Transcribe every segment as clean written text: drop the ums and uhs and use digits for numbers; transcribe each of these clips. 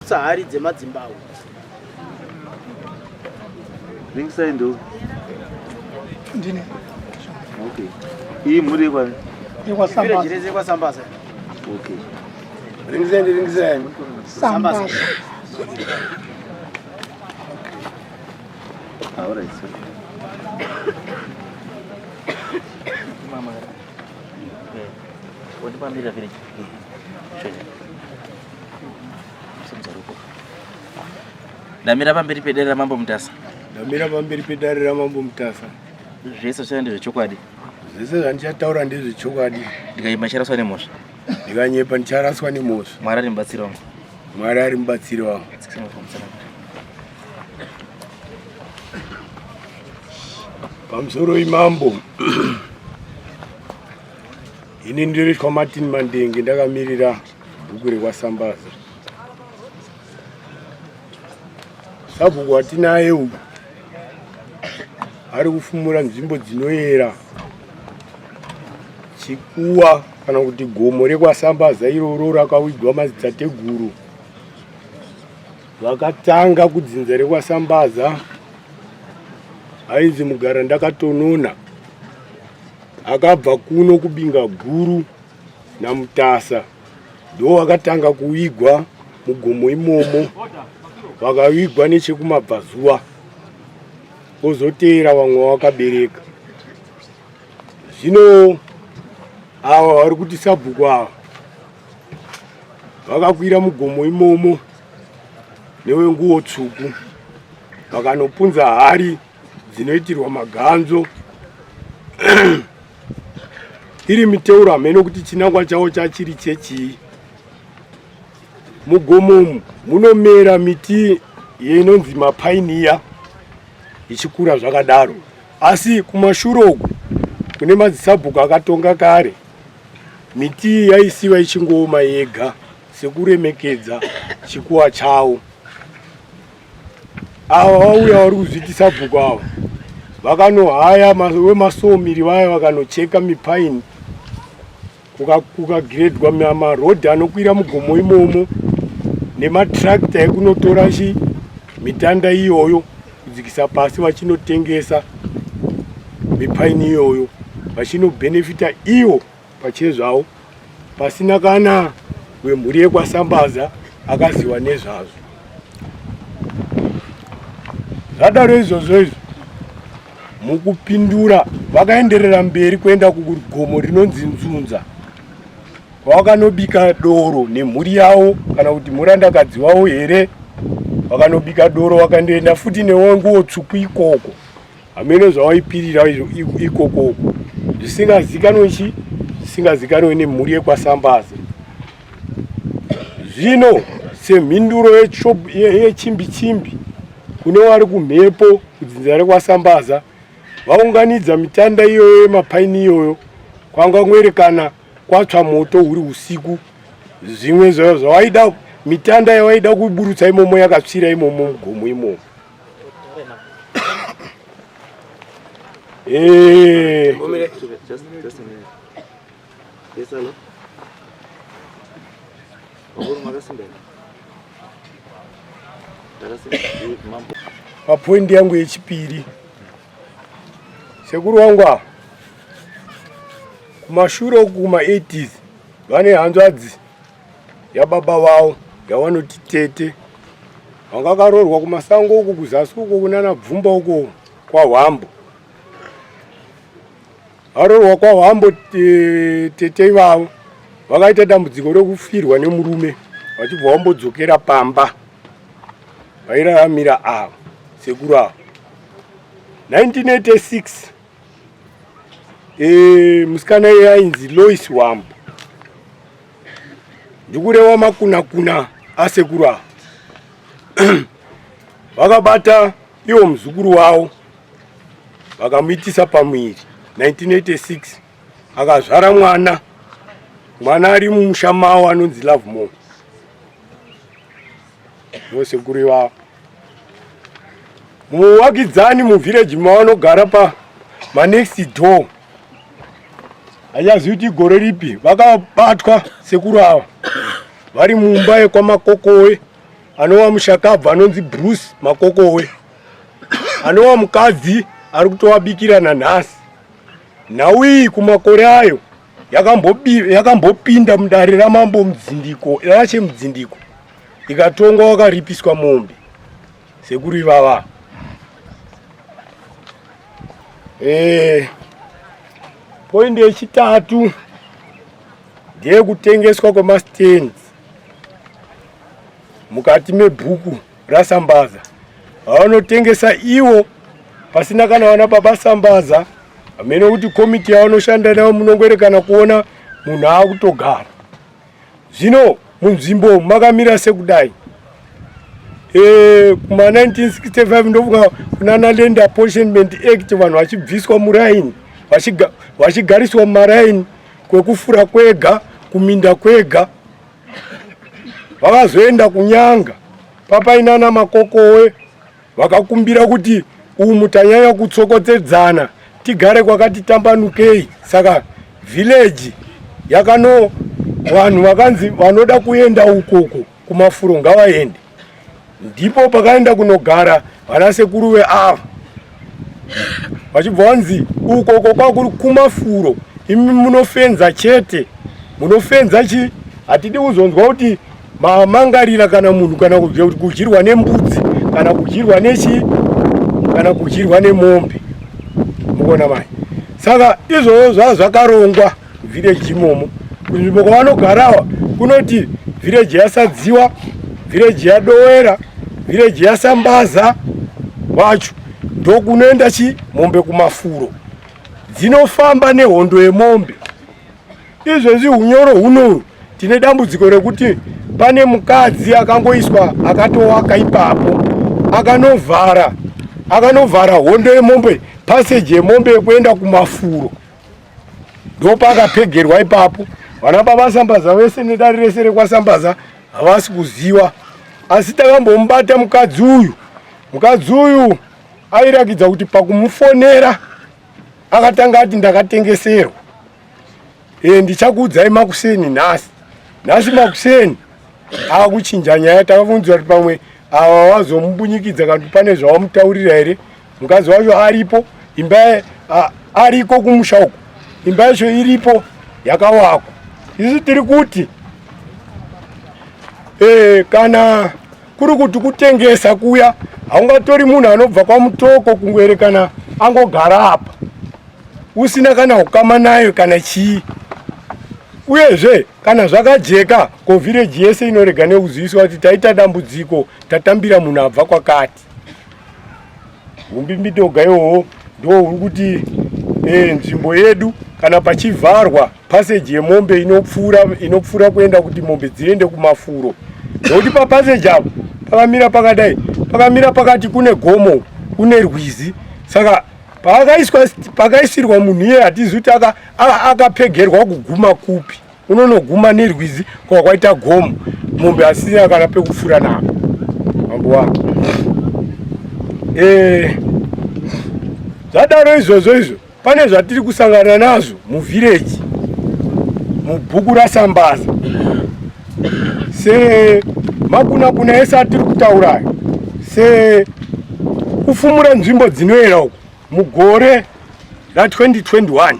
kuputsa hari dzemadzimbawo. Ringside ndo. Ndine. Okay. Hii muri kwa Sambaza. Jireze kwa Sambaza. Okay. Ringside. Sambaza. Ahora isso. Mama. Wadi pamira vile. Shoja. Samzaruko. Damira pamberi pedera mambo mtasa. Damira pamberi pedera mambo mtasa. Zvese zvandi zvechokwadi. Zvese zvandichataura ndezvechokwadi. Ndikaimacharaswa nemhosva. Ndikanyepa ndicharaswa nemhosva. Mwari ari mubatsiri wangu. Mwari ari mubatsiri wangu. Pamusoro imambo. Ini ndiri kwa Martin Mandenge ndakamirira bhuku rekwaSambaza. Sabhuku watinaye uyu ari kufumura nzvimbo dzinoyera chikuwa kana kuti gomo rekwaSambaza iroro rakawigwa madzitateguru vakatanga kudzinza rekwaSambaza ainzi Mugara Ndakatonona akabva kuno kubinga guru naMutasa ndo vakatanga kuwigwa mugomo imomo vakawigwa nechekumabvazuva kozotera vamwe vakabereka. Zvino ava vari kuti sabhuku ava vakakwira mugomo imomo newenguwo tsvuku vakanopunza hari dzinoitirwa maganzo iri miteuro hamene kuti chinangwa chavo chachiri chechii. Mugomo munomera miti inonzi mapainiya ichikura zvakadaro, asi kumashure uku kune madzisabhuku akatonga kare miti yaisiwa ichingooma yega sekuremekedza chikuwa chavo. Ava vauya vari kuzviti sabhuku ava vakanohaya wemasomiri vaya vakanocheka mipaini kukagredwa marodhi anokwira mugomo imomo nematrakta ekunotora mitanda iyoyo kudzikisa pasi vachinotengesa mipaini iyoyo vachinobhenefita iwo pachezvavo pasina kana wemhuri yekwaSambaza akaziva nezvazvo. Zvadaro izvozvo izvo mukupindura vakaenderera mberi kuenda kugomo rinonzi Nzunza vakanobika doro nemhuri yavo kana kuti murandakadzi wavo here vakanobika doro vakandoenda futi newanguwo tsvuku ikoko hamene zvavaipirira ikokoko zvisingazikanwe nemhuri yekwaSambaza. Zvino semhinduro yechimbi kune vari kumhepo kudzinza rekwaSambaza vaunganidza mitanda iyoyo yemapaini iyoyo kwanga mwerekana kwatsva moto uri usiku zvimwe zvavaida mitanda yavaida kuburutsa imomo yakatsvira imomo mugomo imomo. Papoindi yangu yechipiri sekuru wangu ava kumashure uku kuma80s vane hanzvadzi yababa vavo yavanoti Tete vanga karorwa kumasango uku kuzasi uko kunana Bvumba uko kwaHwambo. Varorwa kwaHwambo Tete ivavo vakaita dambudziko rekufirwa nemurume vachibva vambodzokera pamba vairaramira ava sekuru ava. 1986 musikana yainzi Lois Wambo ndikureva makuna asekuru ava vakabata iwo muzukuru wavo vakamuitisa pamwiri 1986 akazvara mwana ari mumusha mavo anonzi Lovemore ndosekuru ivavo. Muvakidzani muvhireji mavanogara manext door hachazivi kuti gore ripi vakabatwa sekuru ava vari mumba yekwamakokowe anova mushakabva anonzi Bruce Makokowe, anova mukadzi ari kutovabikira nanhasi. Nhau iyi kumakore ayo yakambopinda mudare ramambo mudzindiko rachemudzindiko ikatongwa wakaripiswa mombe sekuru ivava. Poindi yechitatu ndeyekutengeswa kwemastands mukati mebhuku raSambaza. Vanotengesa iwo pasina kana vana babaSambaza, amene kuti komiti yavanoshanda nayo munongwerekana kuona munhu akutogara. Zvino munzvimbo makamira sekudai. Kuma 1965 ndofunga kunana Land Apportionment Act vanhu vachibviswa muraini, vachigariswa mumaraini kwekufura kwega, kuminda kwega. Vakazoenda kunyanga papainana Makokowe vakakumbira kuti umu tanyanya kutsokodzedzana tigare kwakati tambanukei. Saka village yakano vanhu vakanzi vanoda kuenda ukoko kumafuro ngavaende. Ndipo pakaenda kunogara vanasekuru veava vachibva vanzi ukoko kwakuri kumafuro imi munofenza chete. Munofenza chi? Hatidi kuzonzwa kuti mamangarira kana munhu kana kudyirwa nembudzi kana kudyirwa nechi kana kudyirwa nemombe. Muona mai. Saka izvozvo zvakarongwa village imomo. Kunzvimbo kwavanogarawa kunoti village yaSadziwa, village yaDowera, village yaSambaza wacho ndokunoenda chi mombe kumafuro. Dzinofamba nehondo yemombe. Izvezvi unyoro huno tine dambudziko rekuti pane mukadzi akangoiswa akatowaka ipapo akanovhara hondo yemombe, passage yemombe yekuenda kumafuro. Ndopa akapegerwa ipapo. Vana babaSambaza vese nedare rese rekwaSambaza havasi kuziva. Asi takambomubata mukadzi uyu. Mukadzi uyu airakidza kuti pakumufonera akatanga ati ndakatengeserwa. Ndichakuudzai Makuseni nhasi Makuseni akuchinja nyaya. Takabvunzwa kuti pamwe ava vazomubunyikidza kana pane zvavamutaurira here. Mukadzi wacho aripo, imba ariko kumusha uko, imba yacho iripo yakawakwa. Isu tiri kuti kana kuri kuti kutengesa kuya haungatori munhu anobva kwamutoko kungoerekana angogara apa usina kana ukama nayo kana chii. Uyezve kana zvakajeka ko village yese inorega nekuziviswa kuti taita dambudziko tatambira munhu abva kwakati. Umbimbitoga iwowo ndo uri kuti nzvimbo yedu kana pachivharwa passage yemombe inopfuura kuenda kuti mombe dziende kumafuro. Ndokuti papassage apo pakamira pakati kune gomo, kune rwizi. Saka pakaisirwa munhu iye hatizi kuti akapegerwa kuguma kupi. Unonoguma nerwizi kwakwaita gomo, mombe asina kana pekufura napo. Mambo wangu. Zvadaro izvozvo pane zvatiri kusangana nazvo muvillage mubhuku raSambaza. Makuna ese atiri kutaura kufumura nzvimbo dzinoera uko mugore ra2021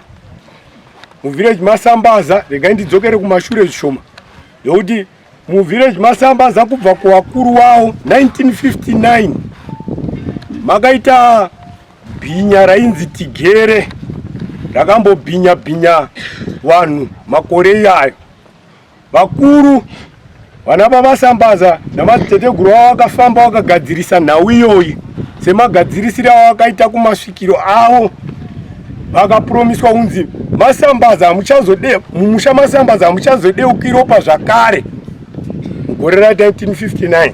muvillage maSambaza. Regai ndidzokere kumashure zvishoma ndokuti muvillage maSambaza kubva kuvakuru wavo 1959 makaita bhinya rainzi Tigere rakambobhinya vanhu makore iyayo. Vakuru vana babaSambaza namadziteteguru avo vakafamba vakagadzirisa nhau iyoyi semagadzirisiro avo vakaita kumasvikiro avo. Vakapromiswa kunzi maSambaza mumusha maSambaza hamuchazodeuki ropa zvakare mugore ra1959.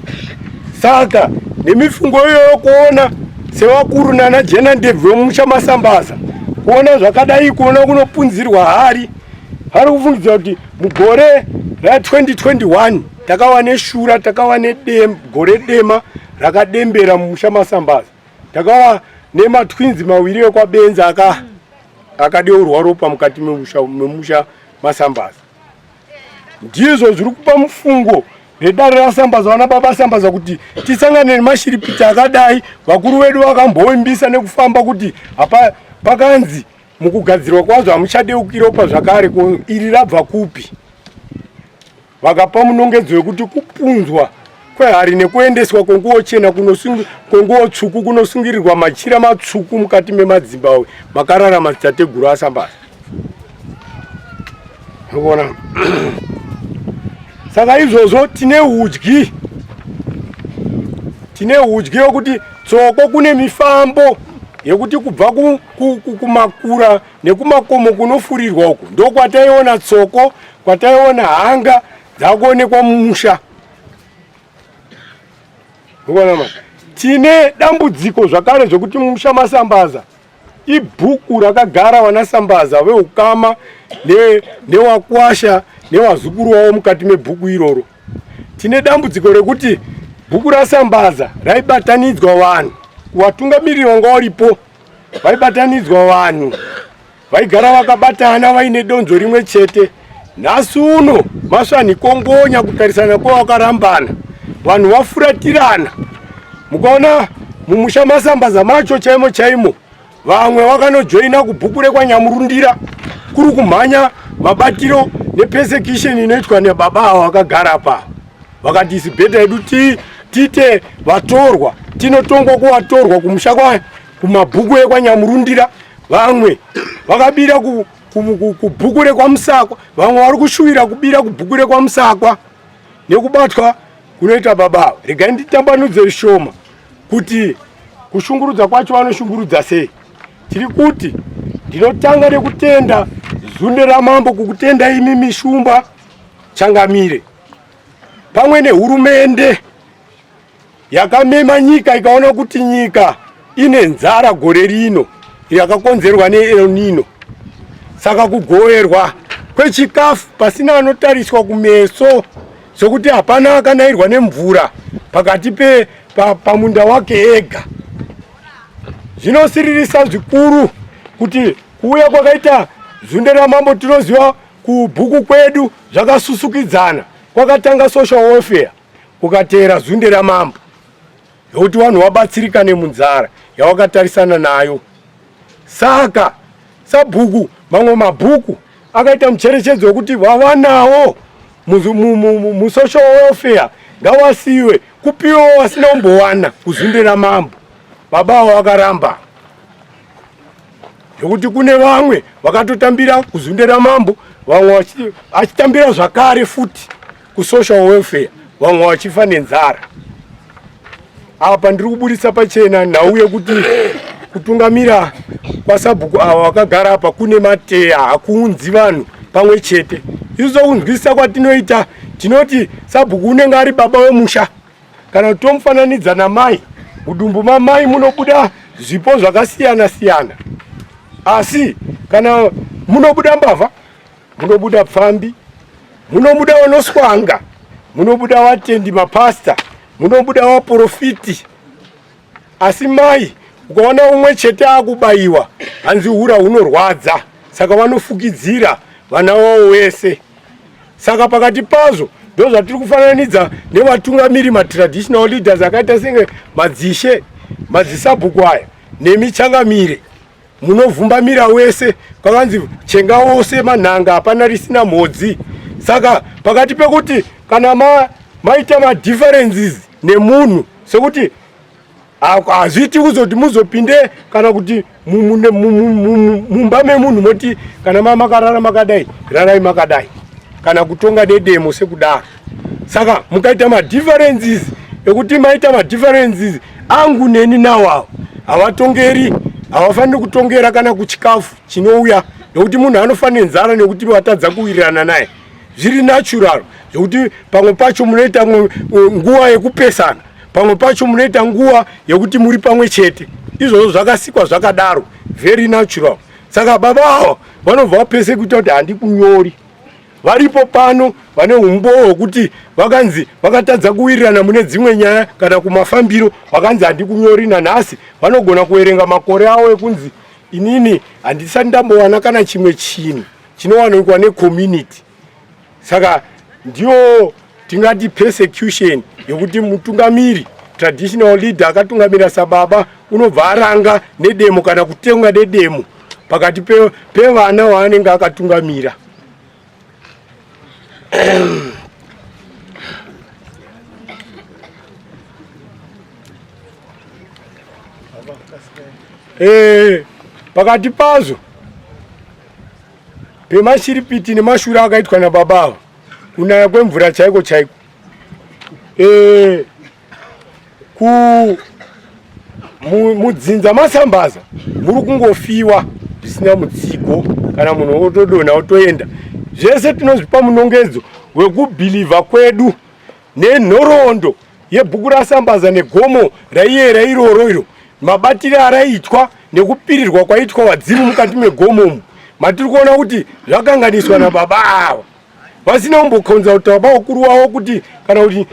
Saka nemifungo iyoyo kuona sevakuru nana Jena Ndebvu vemumusha maSambaza kuona zvakadai, kuona kunopunzirwa hari kufungidzira kuti mugore ra2021 takawa neshura, takawa negore dema rakadembera mumusha maSambaza. Takawa nematwinzi maviri ekwabenza akadeurwa ropa mukati memusha maSambaza. Ndizvo zviri kupa mufungo redare rasambaza vana baba asambaza kuti tisangane nemashiripiti akadai. Vakuru vedu vakamboimbisa nekufamba kuti apa pakanzi mukugadzirwa kwazvo hamuchadeukira zvakare. Iri rabva kupi? Vakapa munongedzo wekuti kupunzwa kwehari nekuendeswa kwenguo chena kwenguo tsvuku kunosungirirwa machira matsvuku mukati memadzimbawe makararama dzitateguru asambaza. Unaona? Saka izvozvo tine hudyi yokuti tsoko kune mifambo yekuti kubva kumakura nekumakomo kunofurirwa uku ndokwataiona tsoko, kwataiona hanga dzakuonekwa mumusha. Unaona? Tine dambudziko zvakare zvokuti mumusha masambaza ibhuku rakagara vanasambaza veukama newakwasha nevazukuru wavo mukati mebhuku iroro. Tine dambudziko rekuti bhuku rasambaza raibatanidzwa vanhu, vatungamiriri vanga varipo vaibatanidzwa vanhu, vaigara vakabatana vaine donzo rimwe chete. Nhasi uno masvanikongonya kutarisana kwavakarambana, vanhu vafuratirana. Mukaona mumusha masambaza macho chaimo chaimo vamwe vakanojoina kubhuku rekwanyamurundira kuri kumhanya mabatiro nepersecution inoitwa nebaba avo vakagara pa. Vakati isibhedha yedu tite vatorwa tinotongwa kuvatorwa kumusha kumabhuku ekwanyamurundira. Vamwe vakabira kubhuku rekwamusakwa, vamwe vari kushuvira kubira kubhuku rekwamusakwa nekubatwa kunoita baba avo. Regai nditambanudze zvishoma kuti kushungurudza kwacho vanoshungurudza sei. Tiri kuti ndinotanga nekutenda zunde ramambo kukutenda imi mishumba Changamire pamwe nehurumende yakamema nyika ikaona kuti nyika ine nzara gore rino yakakonzerwa neEl Nino. Saka kugoverwa kwechikafu pasina anotariswa kumeso sokuti hapana akanairwa nemvura pakati pamunda wake ega. Zvinosiririsa zvikuru kuti kuuya kwakaita zunde ramambo tinoziva kubhuku kwedu zvakasusukidzana. Kwakatanga social welfare kukatera zunde ramambo yokuti vanhu vabatsirika nemunzara yavakatarisana nayo. Saka sabhuku mamwe mabhuku akaita mucherechedzo wekuti vavanawo musocial welfare ngavasiwe kupiwa vasina kumbowana kuzunde ramambo. Baba avo vakaramba yokuti kune vamwe vakatotambira kuzunde ramambo, vamwe achitambira zvakare futi kusocial welfare, vamwe vachifa nenzara. Apa ndiri kubudisa pachena nhau yekuti kutungamira kwasabhuku ava vakagara apa kune mateya hakuunzi vanhu pamwe chete. Izounzwisa kwatinoita tinoti sabhuku unenge ari baba wemusha. Kana kuti tomufananidza namai, mudumbu mamai munobuda zvipo zvakasiyana siyana. Asi kana munobuda mbavha, munobuda pfambi, munobuda vanoswanga, munobuda vatendi mapasta, munobuda vaprofiti. Asi mai ukaona umwe chete akubayiwa hanzi hura hunorwadza, saka vanofukidzira vana vavo wese. Saka pakati pazvo ndo zvatiri kufananidza nevatungamiri matraditional leaders akaita senge madzishe, madzisabhuku aya nemiChangamire. Munovhumbamira wese kwakanzi chenga wose manhanga hapana risina mhodzi. Saka pakati pekuti kana maita madifferences nemunhu sekuti hazviti kuzoti muzopinde kana kuti mumba memunhu moti kana makarara makadai rarai makadai kana kutonga dedemo sekudaro. Saka mukaita madifferences ekuti maita madifferences angu neni nawo havatongeri, havafaniri kutongera kana kuchikafu chinouya nekuti munhu anofanira nzara nekuti watadza kuwirirana naye. Zviri natural zvokuti pamwe pacho munoita nguva yekupesana, pamwe pacho munoita nguva yekuti muri pamwe chete. Izvozvo zvakasikwa zvakadaro, very natural. Saka baba ava vanobva vapese kuita kuti handikunyori. Varipo pano vane umbo hwekuti vakanzi vakatadza kuwirirana mune dzimwe nyaya kana kumafambiro vakanzi handikunyori. Nanhasi vanogona kuverenga makore avo ekunzi inini handisati ndambowana kana chimwe chinhu chinowanikwa necommunity. Saka ndiyo tingati persecution yekuti mutungamiri traditional leader akatungamira sababa unobva aranga nedemo kana kutenga nedemo pakati pevana vaanenge akatungamira. Pakati pazo pemashiripiti nemashure akaitwa nababa kunaya kwemvura chaiko chaiko mudzinza masambaza muri kungofiwa zvisina mutsigo kana munhu otodonha otoenda. Zvese tinozvipa munongedzo wekubhilivha kwedu nenhoroondo yebhuku rasambaza negomo raiyera iroro iro mabatire araitwa nekupirirwa kwaitwa wadzimu mukati megomomu matiri kuona kuti zvakanganiswa nababa ava vasina kumbokonza kuti baba wakuru wavo kuti kana kuti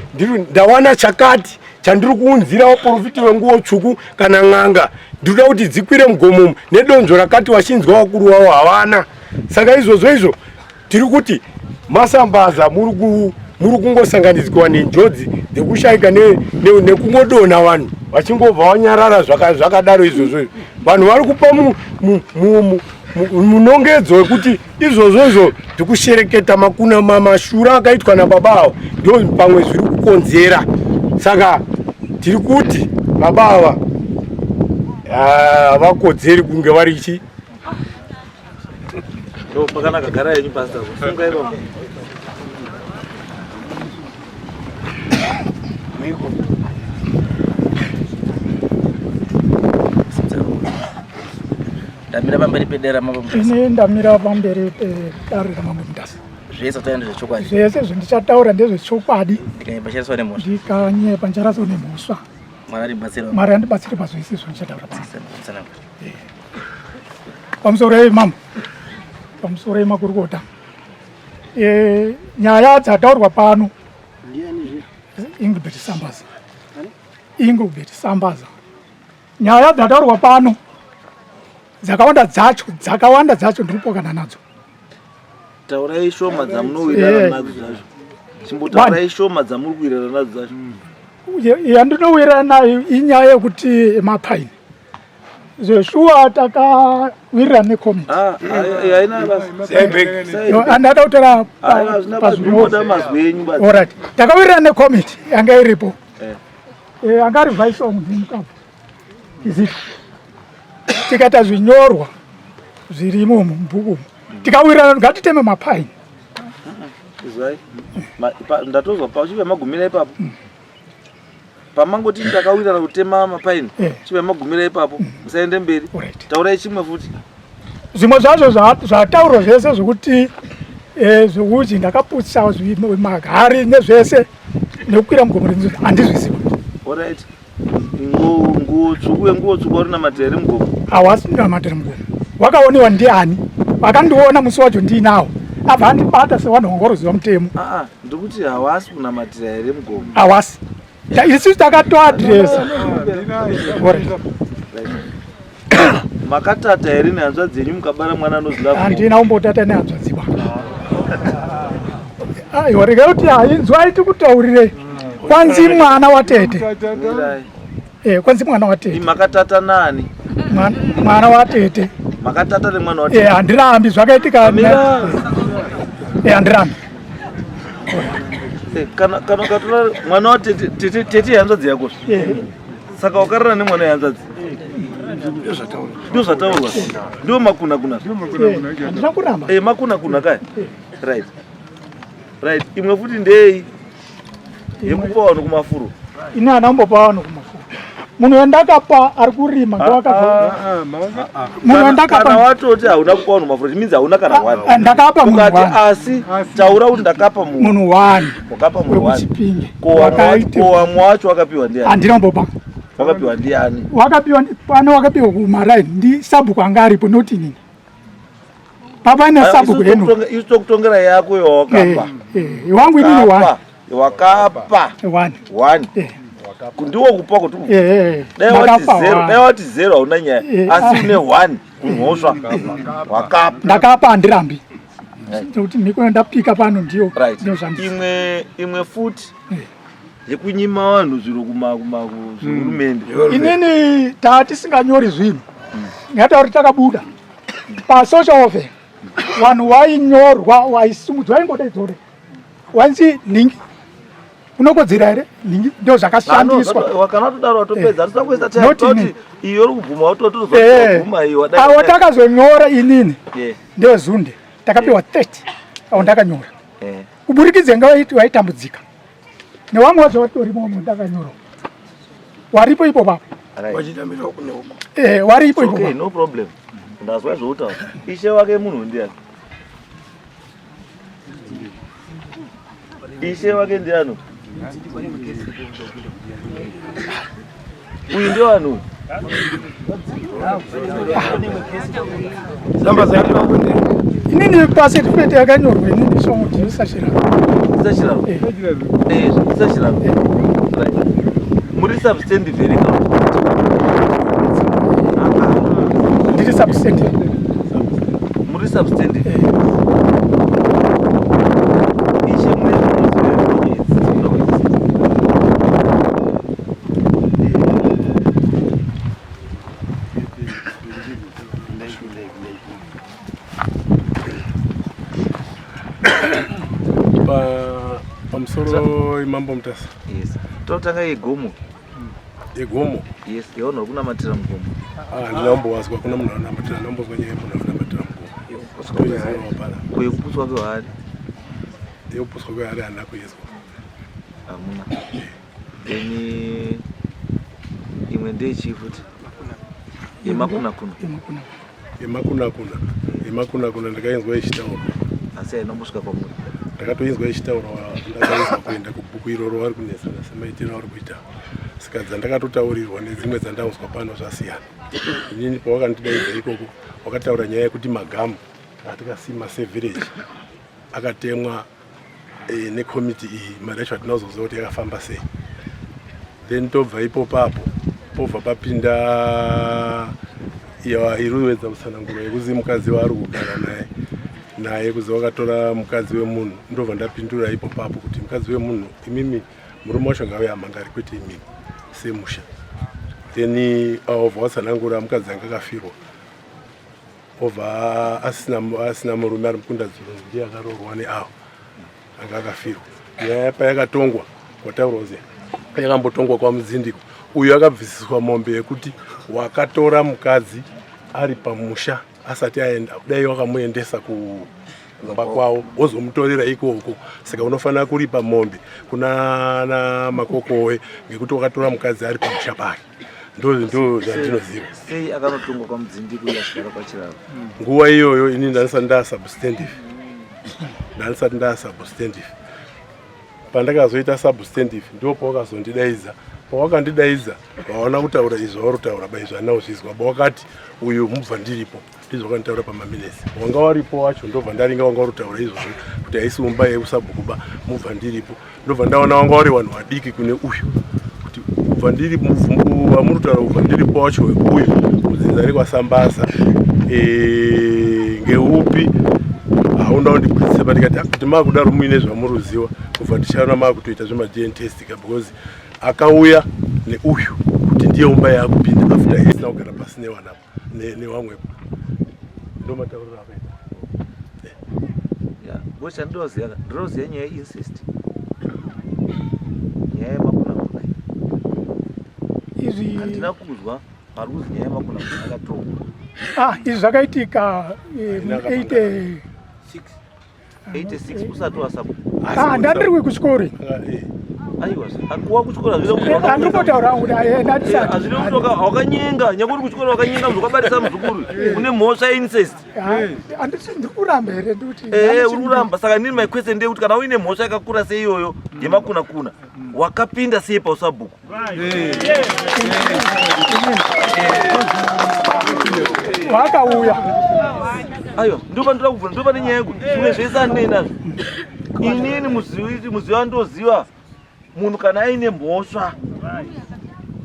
ndawana chakati chandiri kuunzira waprofiti wenguo tsvuku kana n'anga ndinoda kuti dzikwire mugomomu nedonzvo rakati washinzwa wakuru wavo havana. Saka izvozvo tiri kuti masambaza muri kungosanganidzwa nenjodzi dzekushayika nekungodonha vanhu vachingobva vanyarara zvakadaro. Izvozvo vanhu vari kupa munongedzo wekuti izvozvo ndikushereketa mashura akaitwa nababa avo ndo pamwe zviri kukonzera. Saka tiri kuti baba ava havakodzeri kunge vari ichi pakanaka gara yenyu pastor kusunga ivo ndamira pamberi pedera ine ndamira pamberi pedare ramamundasa. zvese taenda zvechokwadi zvese zvendicataura ndezvechokwadi ndikanyepashariswa nemhosva ndikanyepa njaraswa nemhosva mwari andibatsire pazvese zvondichataura pamusoro emama pamusoro emakurukota nyaya dzataurwa pano Ingrid Sambaza nyaya dzataurwa pano dzakawanda dzacho ndiripokana nadzo. taurai shoma dzamunowirana nadzo dzacho chimbotaurai shoma dzamuri kuwirana nadzo dzacho. Yandinowirana nayo inyaya yekuti mapaini zveshuwa takawirirana nekomiti andada kutora pazviorati takawirirana nekomiti yanga iripo anga ri vice mukapu iziti tikaita zvinyorwa zvirimo mubhuku tikawirirana ngatiteme mapaini ndatozwa pachive magumira ipapo pamangoti takawirirana kutema mapaini chive magumira ipapo musaende mberi taurai chimwe futi zvimwe zvazvo zvataurwa zvese zvokuti zvokuti ndakaputsa magari nezvese nekukwira mugomo handizvisiwa. Alright. Nguo tsvuku uri namatira iri mugomo hawasi ndinamatira mugomo wakaoniwa ndiani vakandiona musi wacho ndiinawo abva andibata sevanhu vangoruziva mutemo. Ndikuti hawasi kunamatira here mugomo hawasi isusu takatoadresa makatata here nehanzva dzenyu mukabara mwana anozila handina kumbotata nehanzva dziba aiwa regai kuti hainzwai tikutaurire kwanzi mwana watete kwanzi mwana watete makatata nani mwana watete makatata nemwana watete handirambi zvakaitika handirambi kana ukatora mwana watete hanzvadzi yako saka wakarara nemwana yehanzvadzi ndo zvataurwa ndo makuna-kuna makuna-kuna kai right imwe futi ndei yekupa vanhu kumafuro ine hana kumbopa vanhu kumafuro munhu wandakapa ari kurima kana watoti hauna kupa vanhu mafuro chiminzi hauna kana wani ndakapa ukati asi taura kuti ndakapa munhu wani wakapa munhu wani wekuchipinge wamwe wacho wakapiwa ndiani handina kumbopa wakapiwa ndiani wakapiwa kumaraini ndi sabhuku anga aripo noti nini papa ine sabhuku yenu isu tokutongera yako yawakapa wangu inini wani wakapa wani ndiwo kupa kuti dai wati 0 hauna nyaya asi une 1 kumhosva wakapa ndakapa handirambi kuti ndiko ndapika pano ndio imwe futi yekunyima vanhu zviro kuhurumende. Inini tisinganyori zvinhu ngatauri takabuda pasocial welfare vanhu vainyorwa vaisimudzwa ingodaidzore wanzi ningi unokodzera here ningi ndio zvakashandiswa kana watodaro watopedza tisina kuisa kuti iyo uri kubvuma watotozobvuma iyo awo takazonyora inini ndezunde takapiwa 30 awo ndakanyora kuburikidza ngavaitambudzika nevamwe vacho vatorimo ndakanyora waripo ipo papo waripo ipo no problem ndazwa zvoutaura ishe wake munhu ndiani ishe wake ndiani uyu ndio vanhu inini pasertificate yakanyorwa inini somuti isashiraro muri substantive here ndiri substantive muri substantive pamusoro imambo mutasa. Yes. Totanga yegomo. Yegomo? Yes, yaona kuna matira mugomo. Ndinambowazwa kuna munhu anamatira ndambozwa nyaya munhu anamatira mugomo. Kuyekupuswa kwehari. Yekupuswa kwehari hana kuizwa. Hamuna. Then imwe ndechifuti. Yemakuna-kuna. Yemakuna-kuna ndakainzwa ichitaurwa. Asi hainombosvika kwamuri. Ndakatoinzwa ichitaurwa ndakaizwa kuenda kubhuku iroro vari kunesana semaitiro vari kuita. Saka dzandakatotaurirwa nedzimwe dzandauzwa pano zvasiyana. Inini pawakandidaidza ikoko wakataura nyaya yekuti magamu atikasima sevillage akatemwa nekomiti iyi mari yacho hatinozoziva kuti yakafamba sei. Then tobva ipopapo pobva papinda iriwedza kutsananguro yekuzi mukadzi waari kugara naye kuzi wakatora mukadzi wemunhu. Ndobva ndapindura ipopapo kuti mukadzi wemunhu imimi murume wacho ngave amangari kwete imimi semusha. Then obva watsanangura mukadzi anga akafirwa obva asina murume ari mukunda dziro ndiye akaroorwa neavo anga akafirwa. Nyaya payakatongwa kwataurwa kuzi yakambotongwa kwamudzindiko uyu akabvisiswa mombe yekuti wakatora mukadzi ari pamusha asati aenda kudai wakamuendesa kumba kwawo wozomutorera ikoko. Saka unofanira kuripa mombe kuna makokowe ngekuti wakatora mukadzi ari pamusha pake. Ndo zvandinoziva. Sei akanotongwa kwamudzindiko yasvika pachirava? Nguva iyoyo ini ndanisati ndasubstantive. Pandakazoita substantive ndipo pawakazondidaidza. Pawakandidaidza waona kutaura izvo wauri kutaura baizvo handina kuzvizwa. Pawakati uyu mubva ndiripo ndizvo wakanditaura pamaminesi. Wanga waripo wacho ndobva ndaringa wanga uri kutaura izvozvo kuti haisi umba yekusabhukuba mubva ndiripo. Ndobva ndaona wanga vari vanhu vadiki kune uyu kuti ubva ndiripo wamuri kutaura ubva ndiripo wacho uyu kudzinza rekwasambaza ngeupi hauna kundibudisa patikati kuti makudaro muine zvamuruziva kubva ndichaona makutoita zvema-DNA test because akauya neuyu kuti ndiye umba yaakupinda after isina kugara pasi nevanapo nevamwepo. Ndo matauriro akaita. Bosha ndinoziva nyaya incest. Nyaya yemakuna-kuna. Izvi handina kuzwa vari kuzi nyaya yemakuna-kuna akatongwa. Izvi zvakaitika 86 usati wasabu. ndandiri kuchikoro. Aiwa, akuwa kuchikora zvino andikotaura kuti ndatisati. Azvino kutoka wakanyenga, nyanguri kuchikora wakanyenga muzvokabarisa muzukuru. Une mhosva incest. Ndiri kuramba here ndikuti. Uri kuramba. Saka nini my question ndeye kuti kana uine mhosva yakakura sei iyoyo yemakuna-kuna wakapinda sei pausabhuku? Wakauya. Aiwa, ndopa ndira kubvuna ndopa nenyaya yekuti zvimwe zvese handinei nazvo. Inini muziva ndoziva munhu kana aine mhosva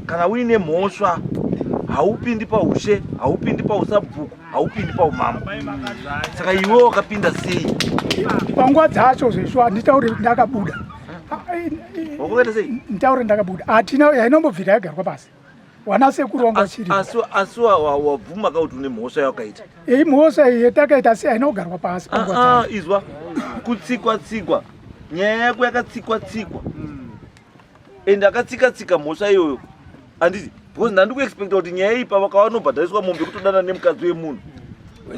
kana uine mhosva haupindi paushe, haupindi pausabhuku, haupindi paumambo. Saka iwe wakapinda sei? Panguva dzacho zvesvo handitauri ndakabuda. Wakuenda sei? Nditauri ndakabuda. Hatina yainombobvira yagarwa pasi. Wana sekuru wangu achiri. Asi wabvuma kuti une mhosva yawakaita. Mhosva yatakaita sei hainogarwa pasi panguva dzacho. Izwa kutsikwa-tsikwa. Nyaya yako yakatsikwa-tsikwa. Ende akatsika-tsika mhosva iyoyo. Handiti, because ndandikuexpecta kuti nyaya iyi pavakawanobhadhariswa mombe kutodana nemukadzi wemunhu.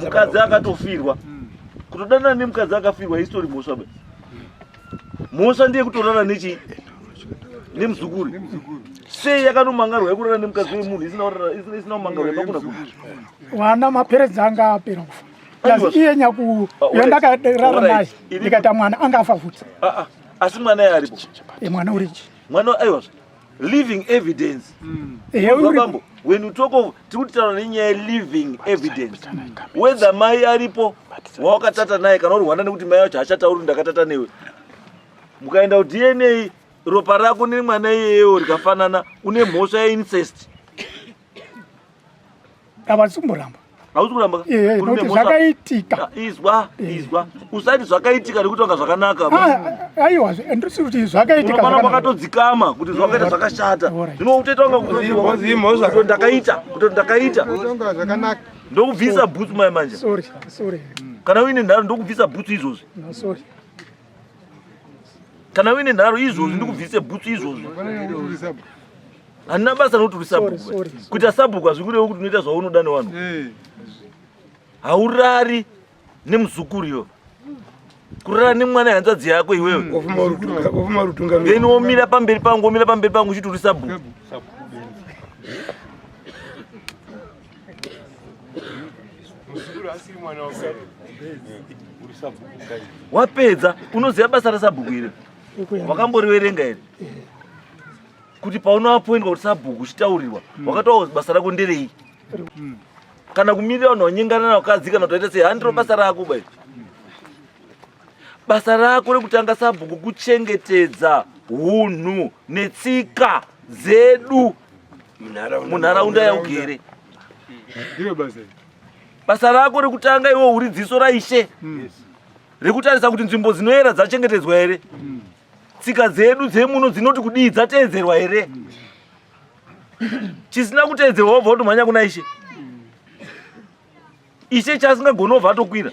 Mukadzi akatofirwa. Kutodana nemukadzi akafirwa istori mhosva be. Mhosva ndiye kutorana nechi nemuzukuru. Sei yakanomangarwa yekurara nemukadzi wemunhu isina kumangarwa yepakuna kuti. Wana maperedzi anga apera kufa. Yazi iye nyaku yandakadarara naye ndikaita mwana angafa futi. Asi mwana ye aripo. Mwana urichi. Mwana aiwa. Living evidence. Bambo, when you talk of living evidence, whether mai aripo wakatata naye kana uri wana nekuti mai wacho achatauri ndakatata newe. Mukaenda DNA ropa rako nemwana iyeyo rikafanana, une mhosva yeincest. Havasi kumboramba. Hausi kuramba? Noti zvakaitika. Izwa. Usati zvakaitika nekuti wanga zvakanaka. Aiwa, ndisi kuti zvakaitika. Unofana wakatodzikama kuti zvakaita zvakashata. Zvino utoita wanga kuti ndakaita. Ndokubvisa bhutsu mai manje. Sorry. Kana uine nharo ndokubvisa bhutsu izvozvi. No, sorry. Kana uine nharo izvozvi ndokubvise bhutsu izvozvi. Handina basa nokuti uri sabhuku. Kuita sabhuku hazvikurewo kuti unoita zvaunoda nevanhu. Haurari nemuzukuru. Kurara nemwana hanzvadzi yako iwewe. Then womira pamberi pangu uchiti uri sabhuku. Wapedza unoziva basa rasabhuku iri. Wakamboriverenga here? Kuti paunoapoindwa kuti sabhuku uchitaurirwa wakataura basa rako nderei. Kana kumirira vanhu vanyengana navakadzi kana kutaita sei handiro basa rako bai. Basa rako rekutanga sabhuku kuchengetedza hunhu netsika dzedu munharaunda yaugere. Basa rako rekutanga iwe uri dziso raishe rekutarisa kuti nzvimbo dzinoyera dzachengetedzwa here, tsika dzedu dzemuno dzinoti kudii dzateedzerwa here. Chisina kuteedzerwa wobva utomhanya kuna ishe. Ishe chasingagoni wobva atokwira.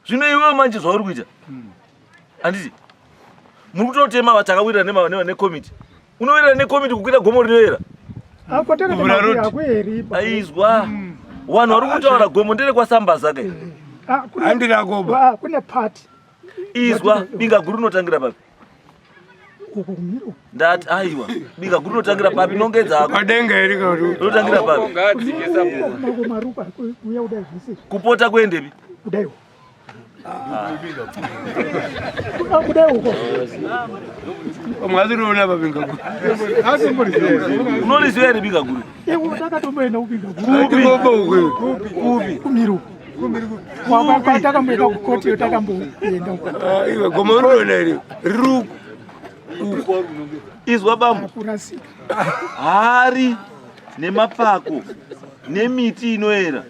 Zvino iwewe manje zvauri kuita handiti muri kutotema vatakawirira nekomiti. Unowirira nekomiti kukwira gomo rinoyera. Aizwa vanhu vari kutaura gomo ndere kwasambaza kai. Kune pati. Izwa binga guru rinotangira papi? Ndati aiwa binga guru rinotangira papi nongedza padenga here kana kuti rinotangira papi? Kupota kuendepi? Kudaiwo. Kudaiwo. Mwaziriona babinga guru. Unoriziva here binga guru? Takatomboenda kubinga guru. Kupi? Kumiru. Takamboenda kukoti takamboenda uko. Iwe gomo rona here riruku. Izwa bambo. Hari nemapako nemiti inoyera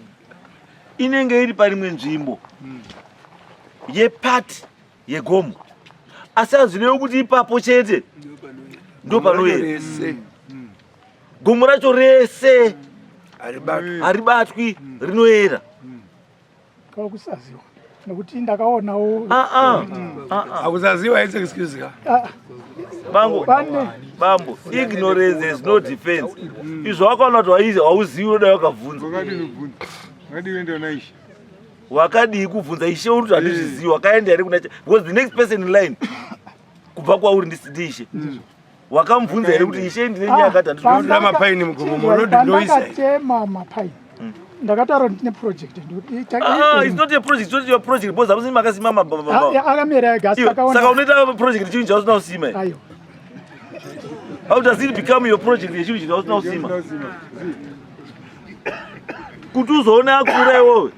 inenge iri parimwe nzvimbo yepati yegomo. Asi hazvinewo kuti ipapo chete ndo panoyera. Gomo racho rese haribatwi rinoyera. Kakusaziwa nekuti ndakaonawo. Akusaziwa its excuse ka. Bambo, ignorance is no defense. Izvo wakaona kuti hauzivi unoda wakabvunza. Wakadii kubvunza ishe uri kuti handizvizivi wakaenda here kuna because the next person in line kubva kwauri ndishe. Wakamubvunza here kuti ishe ndine nyaya yakati handinoda mapaini mugomo munodi ndoisa. Ndakatema mapaini. Ndakataura ndine project. It's not a project, it's not your project because hamusini makasima mababa. Akamera egasi akaona. Saka unoita project chinhu chausina kusima. Ayo. How does it become your project yechinhu chausina kusima? Kuti uzoona akura iwowe.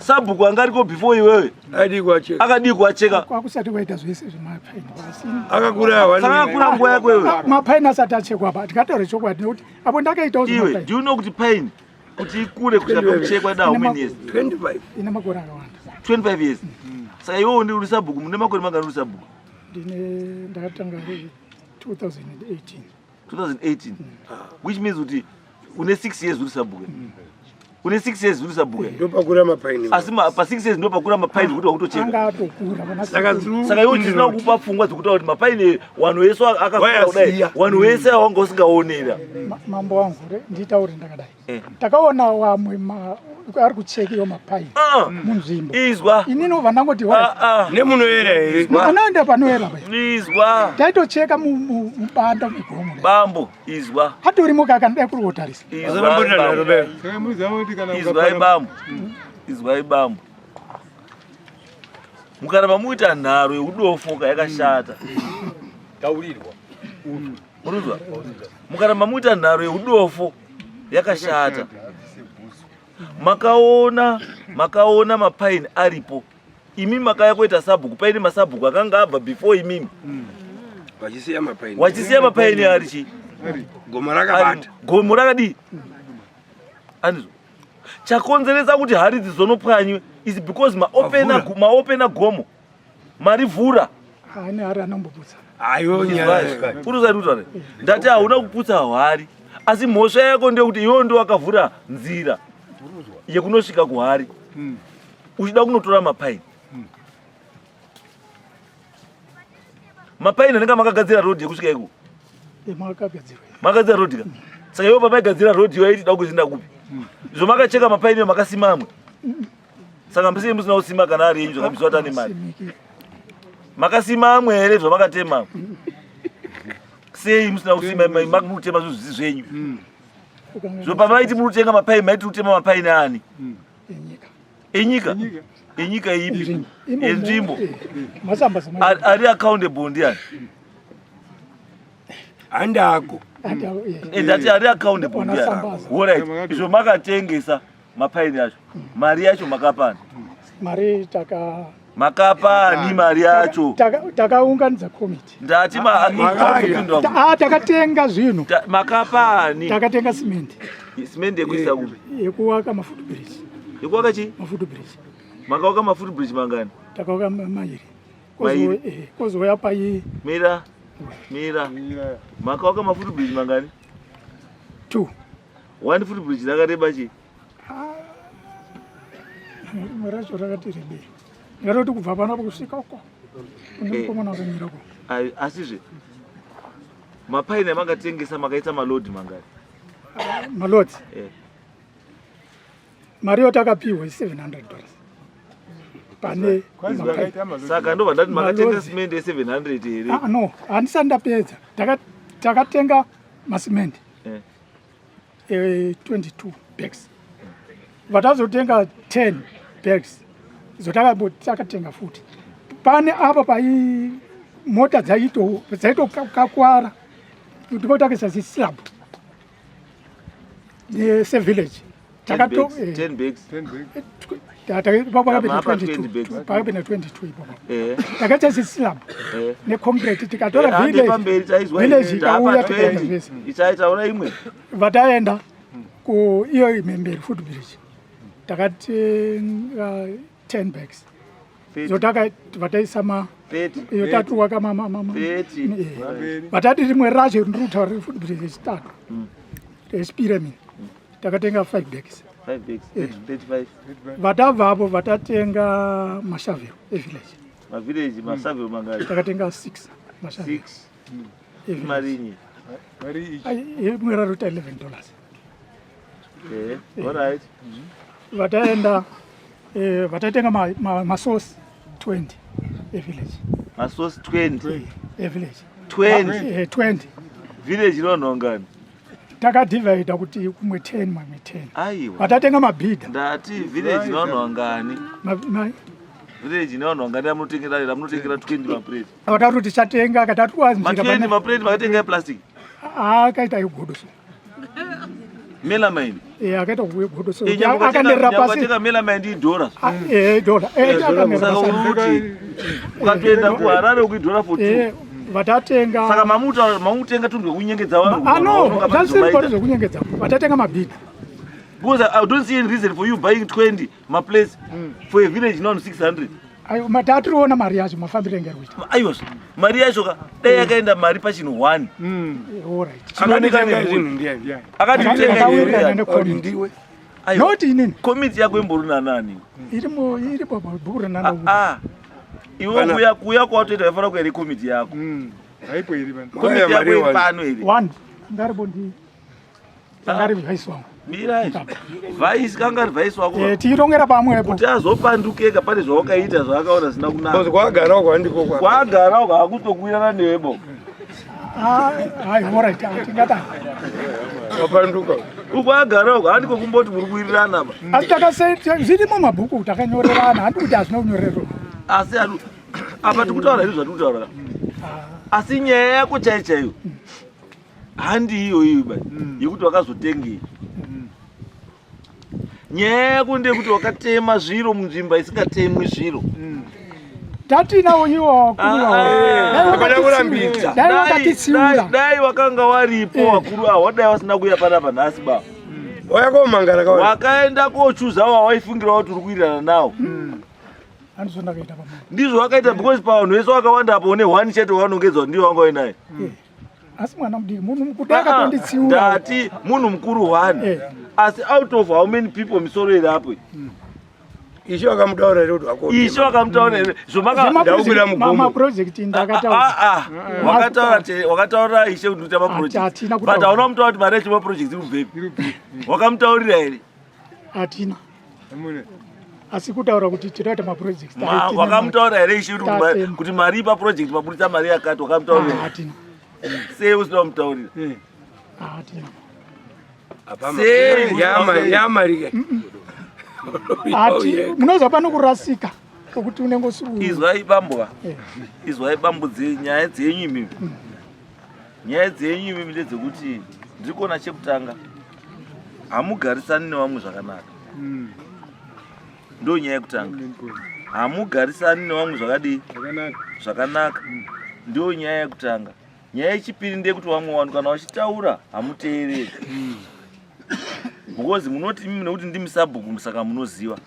sabhuku anga ariko before iwewe akadikwa acheka kwakusati kwaita zvese zvemapaini akakura nguva yako iwewe mapaini asati achekwa apa tikataura chokwadi nekuti apo ndakaitawo iwe do you know kuti paini kuti ikure kusvika pakuchekwa da how many years? 25 ine makore akawanda 25 years. Saka iwewe ndi uri sabhuku mune makore mangani uri sabhuku? Ndakatanga 2018. 2018 which means kuti une 6 years uri sabhuku. Une 6 years uri sabhuku. ndopakura mapaini asi pa 6 years ndopakura mapaini kuti wakutocheka. Anga atokura Saka iwe ndina kukupa pfungwa dzekuti kuti mapaini wanhu wese akakura kudai wanhu wese wanga usingaonera. Mambo wangu nditaure ndakadai takaona wamwe ari kuchekiwa mapaini munzvimbo izwa inini ubva ndangoti nemunoera here anoenda panoera izwa taitocheka mubanda mugomo bambo izwa atori mukaka ndai kuri kotarisa izwai bambo izwai bambo mukaramba muita nharo yeudofoka yakashata taurirwa muruzwa mukaramba muita nharo yeudofo yakashata makaona mapaini aripo imi makaya kuita sabhuku paini masabhuku akanga abva before imimi wachisiya mapaini arichi gomo rakadii andizvo chakonzeresa kuti hari dzizonopwanywe is because maopena gomo marivhura ane hari anomboputsa uruzarutaure ndati hauna kuputsa hwari asi mhosva yako ndeyekuti iwo ndo wakavhura nzira yekunosvika kuhari uchida kunotora mapaini mapaini anenge makagadzira rodhi yekusvika iko makagadzira rodhi ka saka iwo pamaigadzira rodhi iyo aitida kuzinda kupi zvomakacheka mapaini iyo makasima amwe saka mbisei musina kusima kana ari yenyu zvakabviswa tane mari makasima amwe here zvamakatema sei musina kusima makutema zvozvizi zvenyu zvopamaiti munotenga mapaini maiti kutema mapaini ani enyika ipi enzvimbo ari accountable ndiani andako ndati ari accountable ndiani alright izvo makatengesa mapaini acho mari yacho makapani makapani mari yacho takaunganidza komiti ndati takatenga zvinhu makapani takatenga simende yekuisa kupi yekuwaka mafootbridge yekuwaka chi mafootbridge makawaka mafootbridge mangani takawaka mairi kozouya pai mira makawaka mafootbridge mangani 2 one footbridge rakareba chi rimwe racho rakati rebei ngatoti kubva panapo kusvika uko kune mukomana wakamira ko asizve mapaini amakatengesa makaita malodi mangani malodi mari yo takapiwa $700 pane saka ndobva ndati makatenga simende ye$700 here no handisati ndapedza takatenga masimende 22 bags vatazotenga 10 bags takatenga futi pane apa pai mota dzaitokakwara tikotakisa zislab sevillage takato 10 bags pakapena 22 ipopo takaita zislab neconcrete tikatora village ikauya tikaenda zvese ichaitaura imwe vataenda kuiyo memberi footbridge takatenga 10 bags zotaka vataisa iyo tatuwaka vatati rimwe racho ndirutaura footbridge rechitatu rechipiremini takatenga 5 bags vatabvapo vatatenga mashavhero evillage mashavhero mangani takatenga 6 mashavhero marinyi rimwe raruta $11 alright vataenda vatatenga masource 20 evillage masource 20 evillage 20 village inonhongani takadivhaida kuti kumwe 10 mamwe 10 aiwa vatatenga mabhidha ndati village inonhongani village inonhongani ramunotengera 20 maplate vatatu tichatenga katatu ma20 maplate makatenga eplastic akaita igodoso melamine akaita kugodoso akanerera pasi pasi melamine idhora dola saka uruti ukatoenda kuharare ukidhora for 2 vatatenga saka mamutenga tunhu wekunyengedza vanhu zvekunyengedza vatatenga mabhini because I don't see any reason for you buying 20 place for a village non 600 ayo matatiriona mari yacho mafambiro engeruita aiwa mari yacho ka dai yakaenda mari pachinhu 1 ndiwe noti inini komiti yako imboruna nani iripo mabhuku renana iwe kuya kwatoita yafanira kuya rekomiti yako haipo iri komiti yako ipano iri 1 ngaribo ndi ngari vice wangu mirai vice kanga vice wako tirongera pamwepo kuti azopandukeka pane zvawakaita zvakaona zvisina kunaka kwagarawo kwandiko kwagarawo kwakutokuirana newebo alright tingata wapanduka ukwagarawo kwandiko kumboti muri kuirirana ba asi takasei zvirimo mabhuku takanyorerana handi kuti hazvina kunyorerwa asi apa tikutaura izvo zvati kutaura asi nyaya yako chaichaiyo handi iyo ba yekuti wakazotengei nyaya yako ndeyekuti wakatema zviro munzvimbo isingatemwi zviro tatinawo iwo dai wakanga waripo wakuru aho dai wasina kuuya panapa nhasi ba wayakomangara wakaenda kochuza wawaifungira kuti uri kuirirana nawo ndizvo wakaita because pavanhu vese wakawanda apo une 1 chete waunongedzwa ndiyo wanga wainaye asi mwana mudiki munhu mukudai akatonditsiura ndati munhu mukuru 1 asi out of how many people misoro iri apo ishe wakamutaura here kuti wako ishe wakamutaura here ndaubira mugombo maprojekti ndakataura wakataura ishe kuti uita maprojekti but hauna mutaura kuti mari yacho maprojekti irubvepi wakamutaurira here hatina asi kutaura kuti tinoita maprojekti wakamutaura here ishe kuti mari paprojekti mabudisa mari yakati wakamutaurira hatina sei usina kumutaurira hatina yamarike ati munozwa pano kurasika kuti unenge izwai bambwa izwai bambudzi nyaya dzenyu imimi nyaya dzenyu imimi ndedzekuti ndikuona chekutanga hamugarisani nevamwe zvakanaka ndo nyaya yekutanga hamugarisani nevamwe zvakadii zvakanaka ndo nyaya yekutanga nyaya yechipiri ndeyekuti vamwe vanhu kana vachitaura hamuteereri because munoti imi nekuti ndimi sabhuku saka munoziva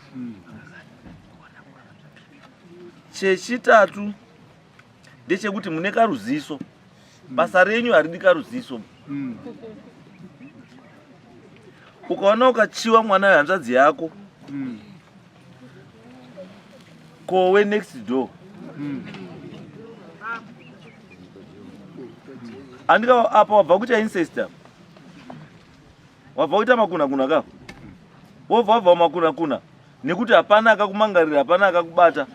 chechitatu ndechekuti mune karuziso basa renyu haridi karuziso ukaona ukachiwa mwana wehanzvadzi yako kowe next door andika apa wabva kuita incest wabva kuita makuna-kuna ka wobva makuna-kuna nekuti hapana akakumangarira hapana akakubata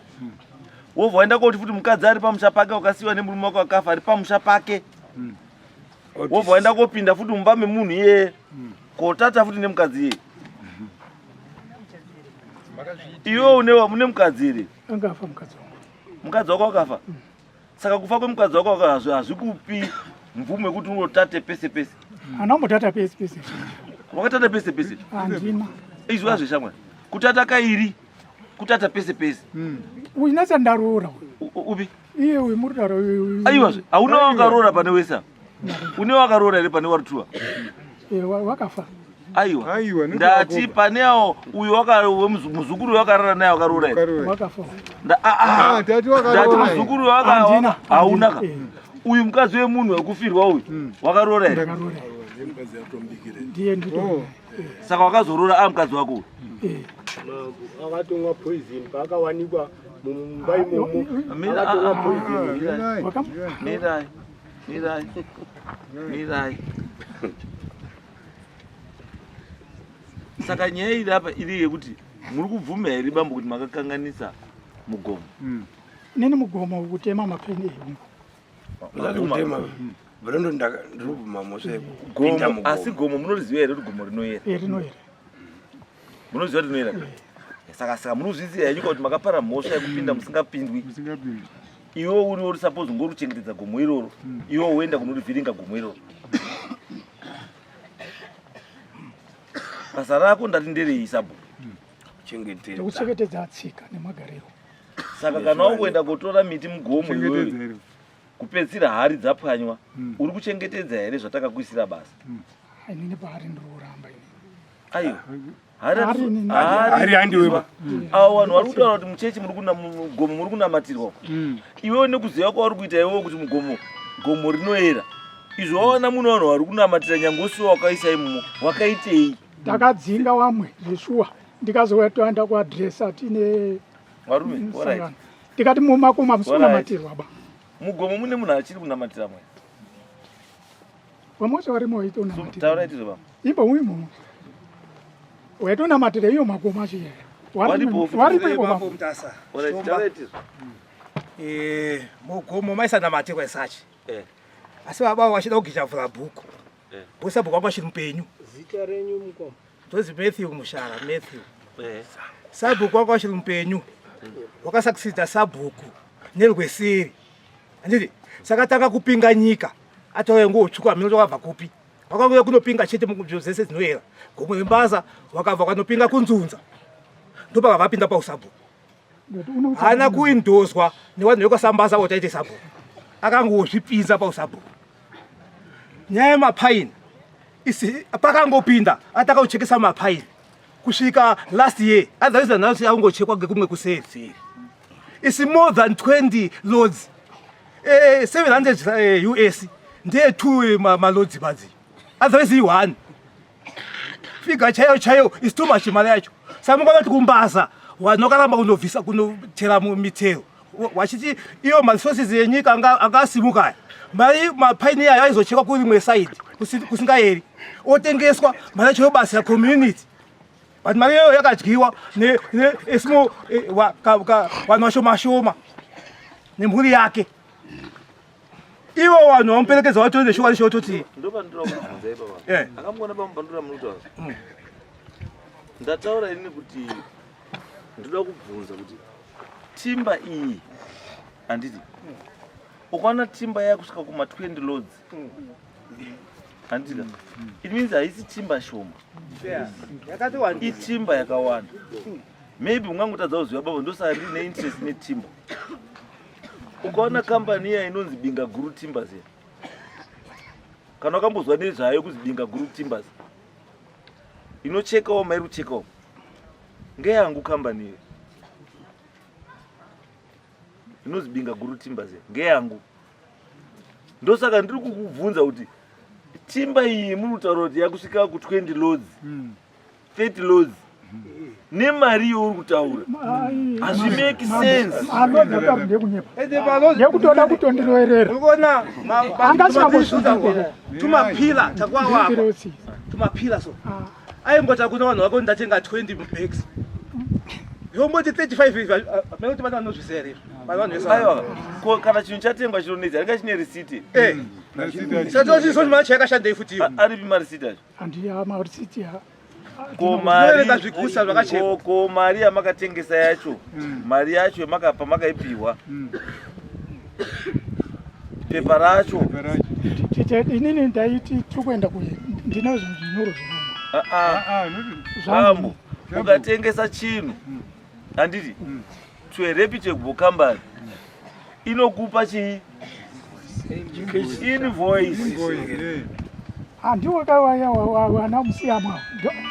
wobva waenda koti futi mukadzi ari pamusha pake wakasiyiwa nemurume wako akafa ari pamusha pake wobva waenda kopinda futi mumba memunhu iyeye kotata futi nemukadzi iyeye iwe mune mukadzi ere mukadzi wako wakafa saka kufa kwemukadzi wako hazvikupi mvumo yekuti unotate pese pese anambotata pese pese wakatata pese pese handina izwa zveshamwa kutata kairi kutata pese pese uinatsa ndarora upi iye uyu murudaro aiwazve hauna wakarora pane wesa une wakarora here pane warutua wakafa aiwa ndati pane awo uyu muzukuru wakarara naye wakarora here wakafa ndati muzukuru haunaka uyu mukadzi wemunhu wekufirwa uyu wakarora here ndiye ndito saka wakazorora mukadzi wako akatomwa poison paakawanikwa mumba imomo akatomwa poison mirai saka nyaya iri apa iri yekuti muri kubvuma here bambo kuti makakanganisa mugomo nini mugomo kutema mapeni vrendo ndirikubvuma mose gomo asi gomo munoriziva here kuti gomo rinoyera rinoyera munoziva kuti rinoyera saka munozviziva yenyuka kuti makapara mhosva yekupinda musingapindwi iwe uri suppose ngoruchengetedza gomo iroro iwe uenda kunorivhiringa gomo iroro basa rako ndati nderei sabhuku kuchengetedza tsika nemagariro. Saka kana wakuenda kutora miti mugomo iyoyo kupedzisira hari dzapwanywa uri kuchengetedza here zvatakakuisira basa? Inini pahari ndiri kuramba ini. Aiyo hari handiweba avo vanhu vari kutaura kuti muchechi mugomo muri kunamatirwa iwewo nekuziva kwauri kuita iwewo kuti gomo rinoera izvo waona muno vanhu vari kunamatira nyange usiwo wakaisa imomo wakaitei? Ndakadzinga wamwe zveshuwa ndikazotoenda kuadhiresa tine varume ndikati mumakoma musikunamatirwa ba mugomo mune munhu achiri kunamatira mwe vamwese varimo vaitonamatira. Taura itizvo vamwe imbo uimo waitonamatira iyo makomo achiya varipo ipo mtasa. taura itizvo Mugomo maisanamatira esachi asi baba wachida kugija vhura bhuku bosa bhuku wangu achiri mupenyu. Zita renyu mukoma? Tozi Matthew Mushara. Matthew sabhuku wangu achiri mupenyu wakasakisida sabhuku nerwesiri anditi saka tanga kupinga nyika atauya ngotsvuka mino wakabva kupi wakauya kunopinga chete muzvinhu zvese zvinoera gomo rembaza wakabva kwanopinga kunzunza ndopaka vapinda pausabhuku hana kuindozwa nevanhu vekwasambaza otaite sabhuku akangozvipinza pausabhuku. Nyaya yemapaini isi pakangopinda atakauchekesa mapaini kusvika last year otherwise nhasi aungochekwa ngekumwe kuseri isi more than 20 loads 700 US ndeye 2 maloads badzi otherwise i1 figa chayo is too much mali yacho samukavati kumbaza wanokaramba kunovhisa kunochera mitero wachiti iyo maresources yenyika angasimuka mari mapaini yayo aizochekwa kurimwe side kusingaeri otengeswa mari yacho yobasa community but mari iyoyo yakadyiwa esimo vanhu vashoma nemhuri yake ivo vanhu vamuperekedza vatore neshuwa neshototi ndopandinokuibvunza ipapa akamboona pamubhandura munutaura ndataura ini kuti ndoda kubvunza kuti timba iyi handiti ukaona timba yakusvika kuma 20 loads handita it means haisi timba shoma itimba yakawanda maybe ungangotadza kuziva baba ndosaka ndiri neinterest netimba ukaona kambani iya inonzi Binga Group Timbers kana wakambozwa nezvayo kuzi Binga Group Timbers inochekawo mairi kuchekawo ngeyangu kambani iyo inonzi Binga Group Timbers ngeyangu ndosaka ndiri kukubvunza kuti timba iyi munutaura kuti yakusvika ku20 loads 30 loads nemari youri kutaura hazvimeki sense yekutoda kutondiroerera tumapila takwawako tumapila so aingota kuna vanhu vako ndatenga 20 bags yomboti 35 mekuti vana vanozvizere kana chinhu chatengwa chinonetsa ringa chine risiti satozizozvimana chayakashandei futi aripi marisiti acho handiya marisiti ko mari yamakatengesa yacho mari yacho pamakaipiwa pepa racho inini ndaiti tikuenda ndinazvo zvinyoro zvinomo ukatengesa chinhu handiti to a reputable company inokupa chii invoice handiwakawana musiyamwa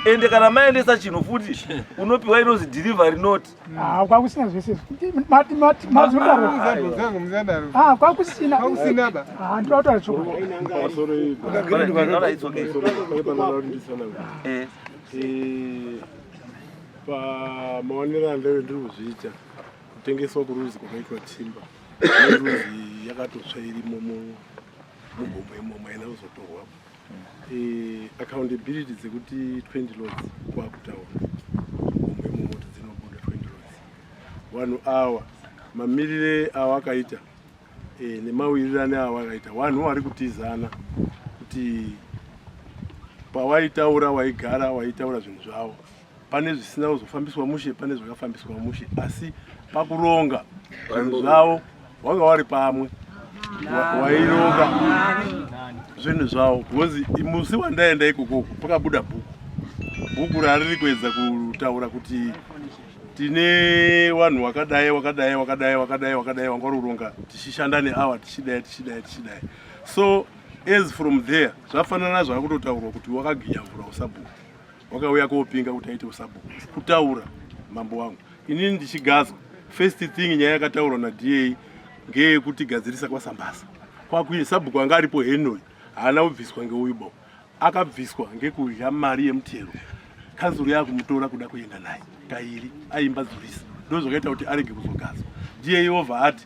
ende kana maendesa chinhu futi unopiwa inonzi delivery note kwakusina zvese mazodaro kwakusina ndotaura pamaonero andave ndiri kuzviita kutengeswa kuruzi kwakaitwa timba neruzi yakatotsva irimo mugomo imomo aina kuzotorwapo accountability dzekuti 20 loads kwakutaura mugomo imomo kuti dzinobuda 20 loads vanhu ava mamirire ava akaita nemawirirane ava akaita vanhu vari kutizana kuti pavaitaura waigara waitaura zvinhu zvavo pane zvisina kuzofambiswa mushe pane zvakafambiswa mushe asi pakuronga zvinhu zvavo wanga wari pamwe waironga zvinhu zvavo because musi wandaenda ikokoko pakabuda bhuku bhuku rariri kuedza kutaura kuti tine vanhu wakadai wangwaruronga tichishanda neawa tichidai. So as from there zvafanana zvavakutotaurwa kuti wakaginya mvura usabhuku, wakauya koopinga kuti aite usabhuku kutaura. Mambo wangu inini ndichigadzwa, first thing nyaya yakataurwa naDA ngeyekuti gadzirisa kwaSambaza kwakuye sabhuku anga aripo henoi haana kubviswa ngeuibo, akabviswa ngekudya mari yemutero. Kanzuro yakumutora kuda kuenda naye kairi aimba dzurisa, ndozvakaita kuti arege kuzogadzwa. DA Yehova ati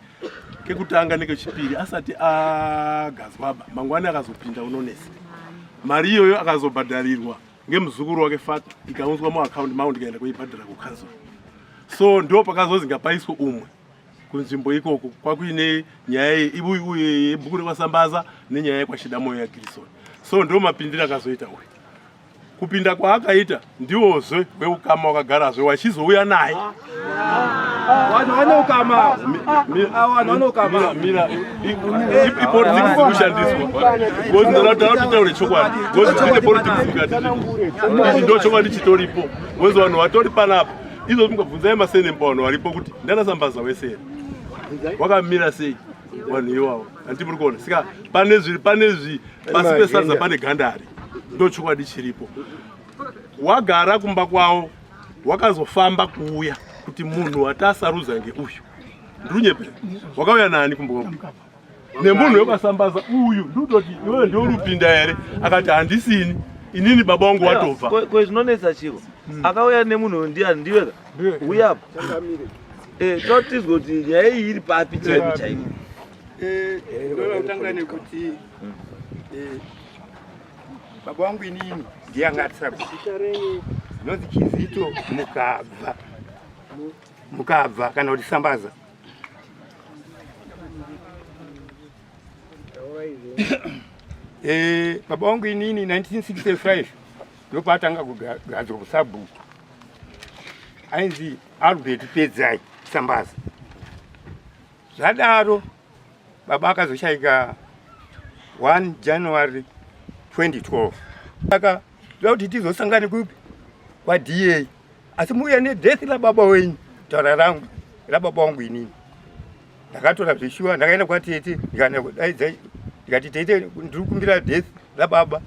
kekutanga nekechipiri asati agadzwaba mangwani akazopinda unonesa. Mari iyoyo akazobhadharirwa ngemuzukuru wake Fata, ikaunzwa muaccount maundi ikaenda kuibhadhara kukanzuro. So ndo pakazozi ngapaiswe umwe kunzvimbo ikoko kwakuine nyaya yebhuku rekwaSambaza nenyaya yekwashidamoyo yaGirisoni. So ndo mapindiro akazoita uyu. Kupinda kwaakaita ndiwozve weukama wakagarazve wachizouya naye. Vanhu vanokama. Mira ipolitics kushandiswa. Ngozi ndataure chokwadi. Ngozi kune politics ikati. Ndo chokwadi chitoripo. Ngozi vanhu vatori panapa. Izo mungabvunzai masenemba vanhu varipo kuti ndana Sambaza wese wakamira sei vanhu iwawo handiburi kuona. Saka pane pasi pesadza pane gandari, ndo chokwadi chiripo. Wagara kumba kwawo wakazofamba kuuya kuti munhu watasaruza ngeuyu ndunyepe wakauya nani kumba nemunhu wekwaSambaza uyu ndutoti iwewe ndio urupinda here, akati handisini inini baba wangu watobva. Kwezvinonetsa chiro akauya nemunhu ndiani ndiweka uyapo totizwa kuti nyaya iyi iri papi chaipo chaipo. Ndotanga nekuti baba wangu inini ndiye angatisa zvinonzi Kizito mukabva kana kuti Sambaza. Baba wangu inini 1965 ndopatanga kugadzwa kusabhuku, ainzi Albert Pedzai Sambaza. Zvadaro baba akazoshaika 1 January 2012. Saka kuti tizosangane kupi kwaDA, asi muuya nedeath lababa wenyu. Taura rangu rababa wangu inini ndakatora zvishuwa ndakaenda kwatete ndikanakudaidza ndikati tete ndiri kumbira death lababa.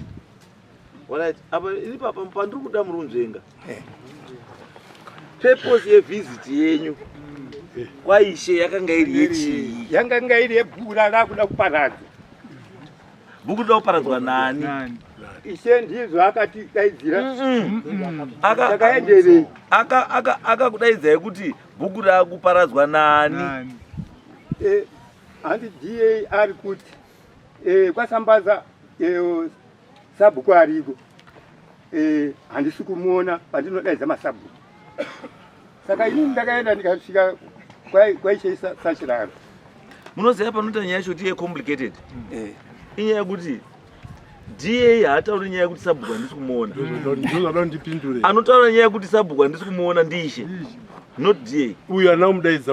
Alright, apa ini papa pandiri kuda murunzvenga purpose yevisit yenyu kwaishe yakanga iri yechii? Yakanga iri yebhuku rakuda kuparadza. Bhuku rinoda kuparadzwa nani? Ishe ndizvo akatidaidzira takaenderei. Akakudaidzai kuti bhuku rakuparadzwa nani? Handi DA ari kuti kwaSambaza sabhuku ariko, handisi kumuona pandinodaidza masabhuku. Saka inini ndakaenda ndikasvika kwaishe Sachiraro. Munoziva panoita nyaya yacho kuti yecomplicated. Inyaya yekuti DA haatauri nyaya yekuti sabhuku handisi kumuona. Anotaura nyaya yekuti sabhuku handisi kumuona ndiishe, not DA. Uyu anamudaidza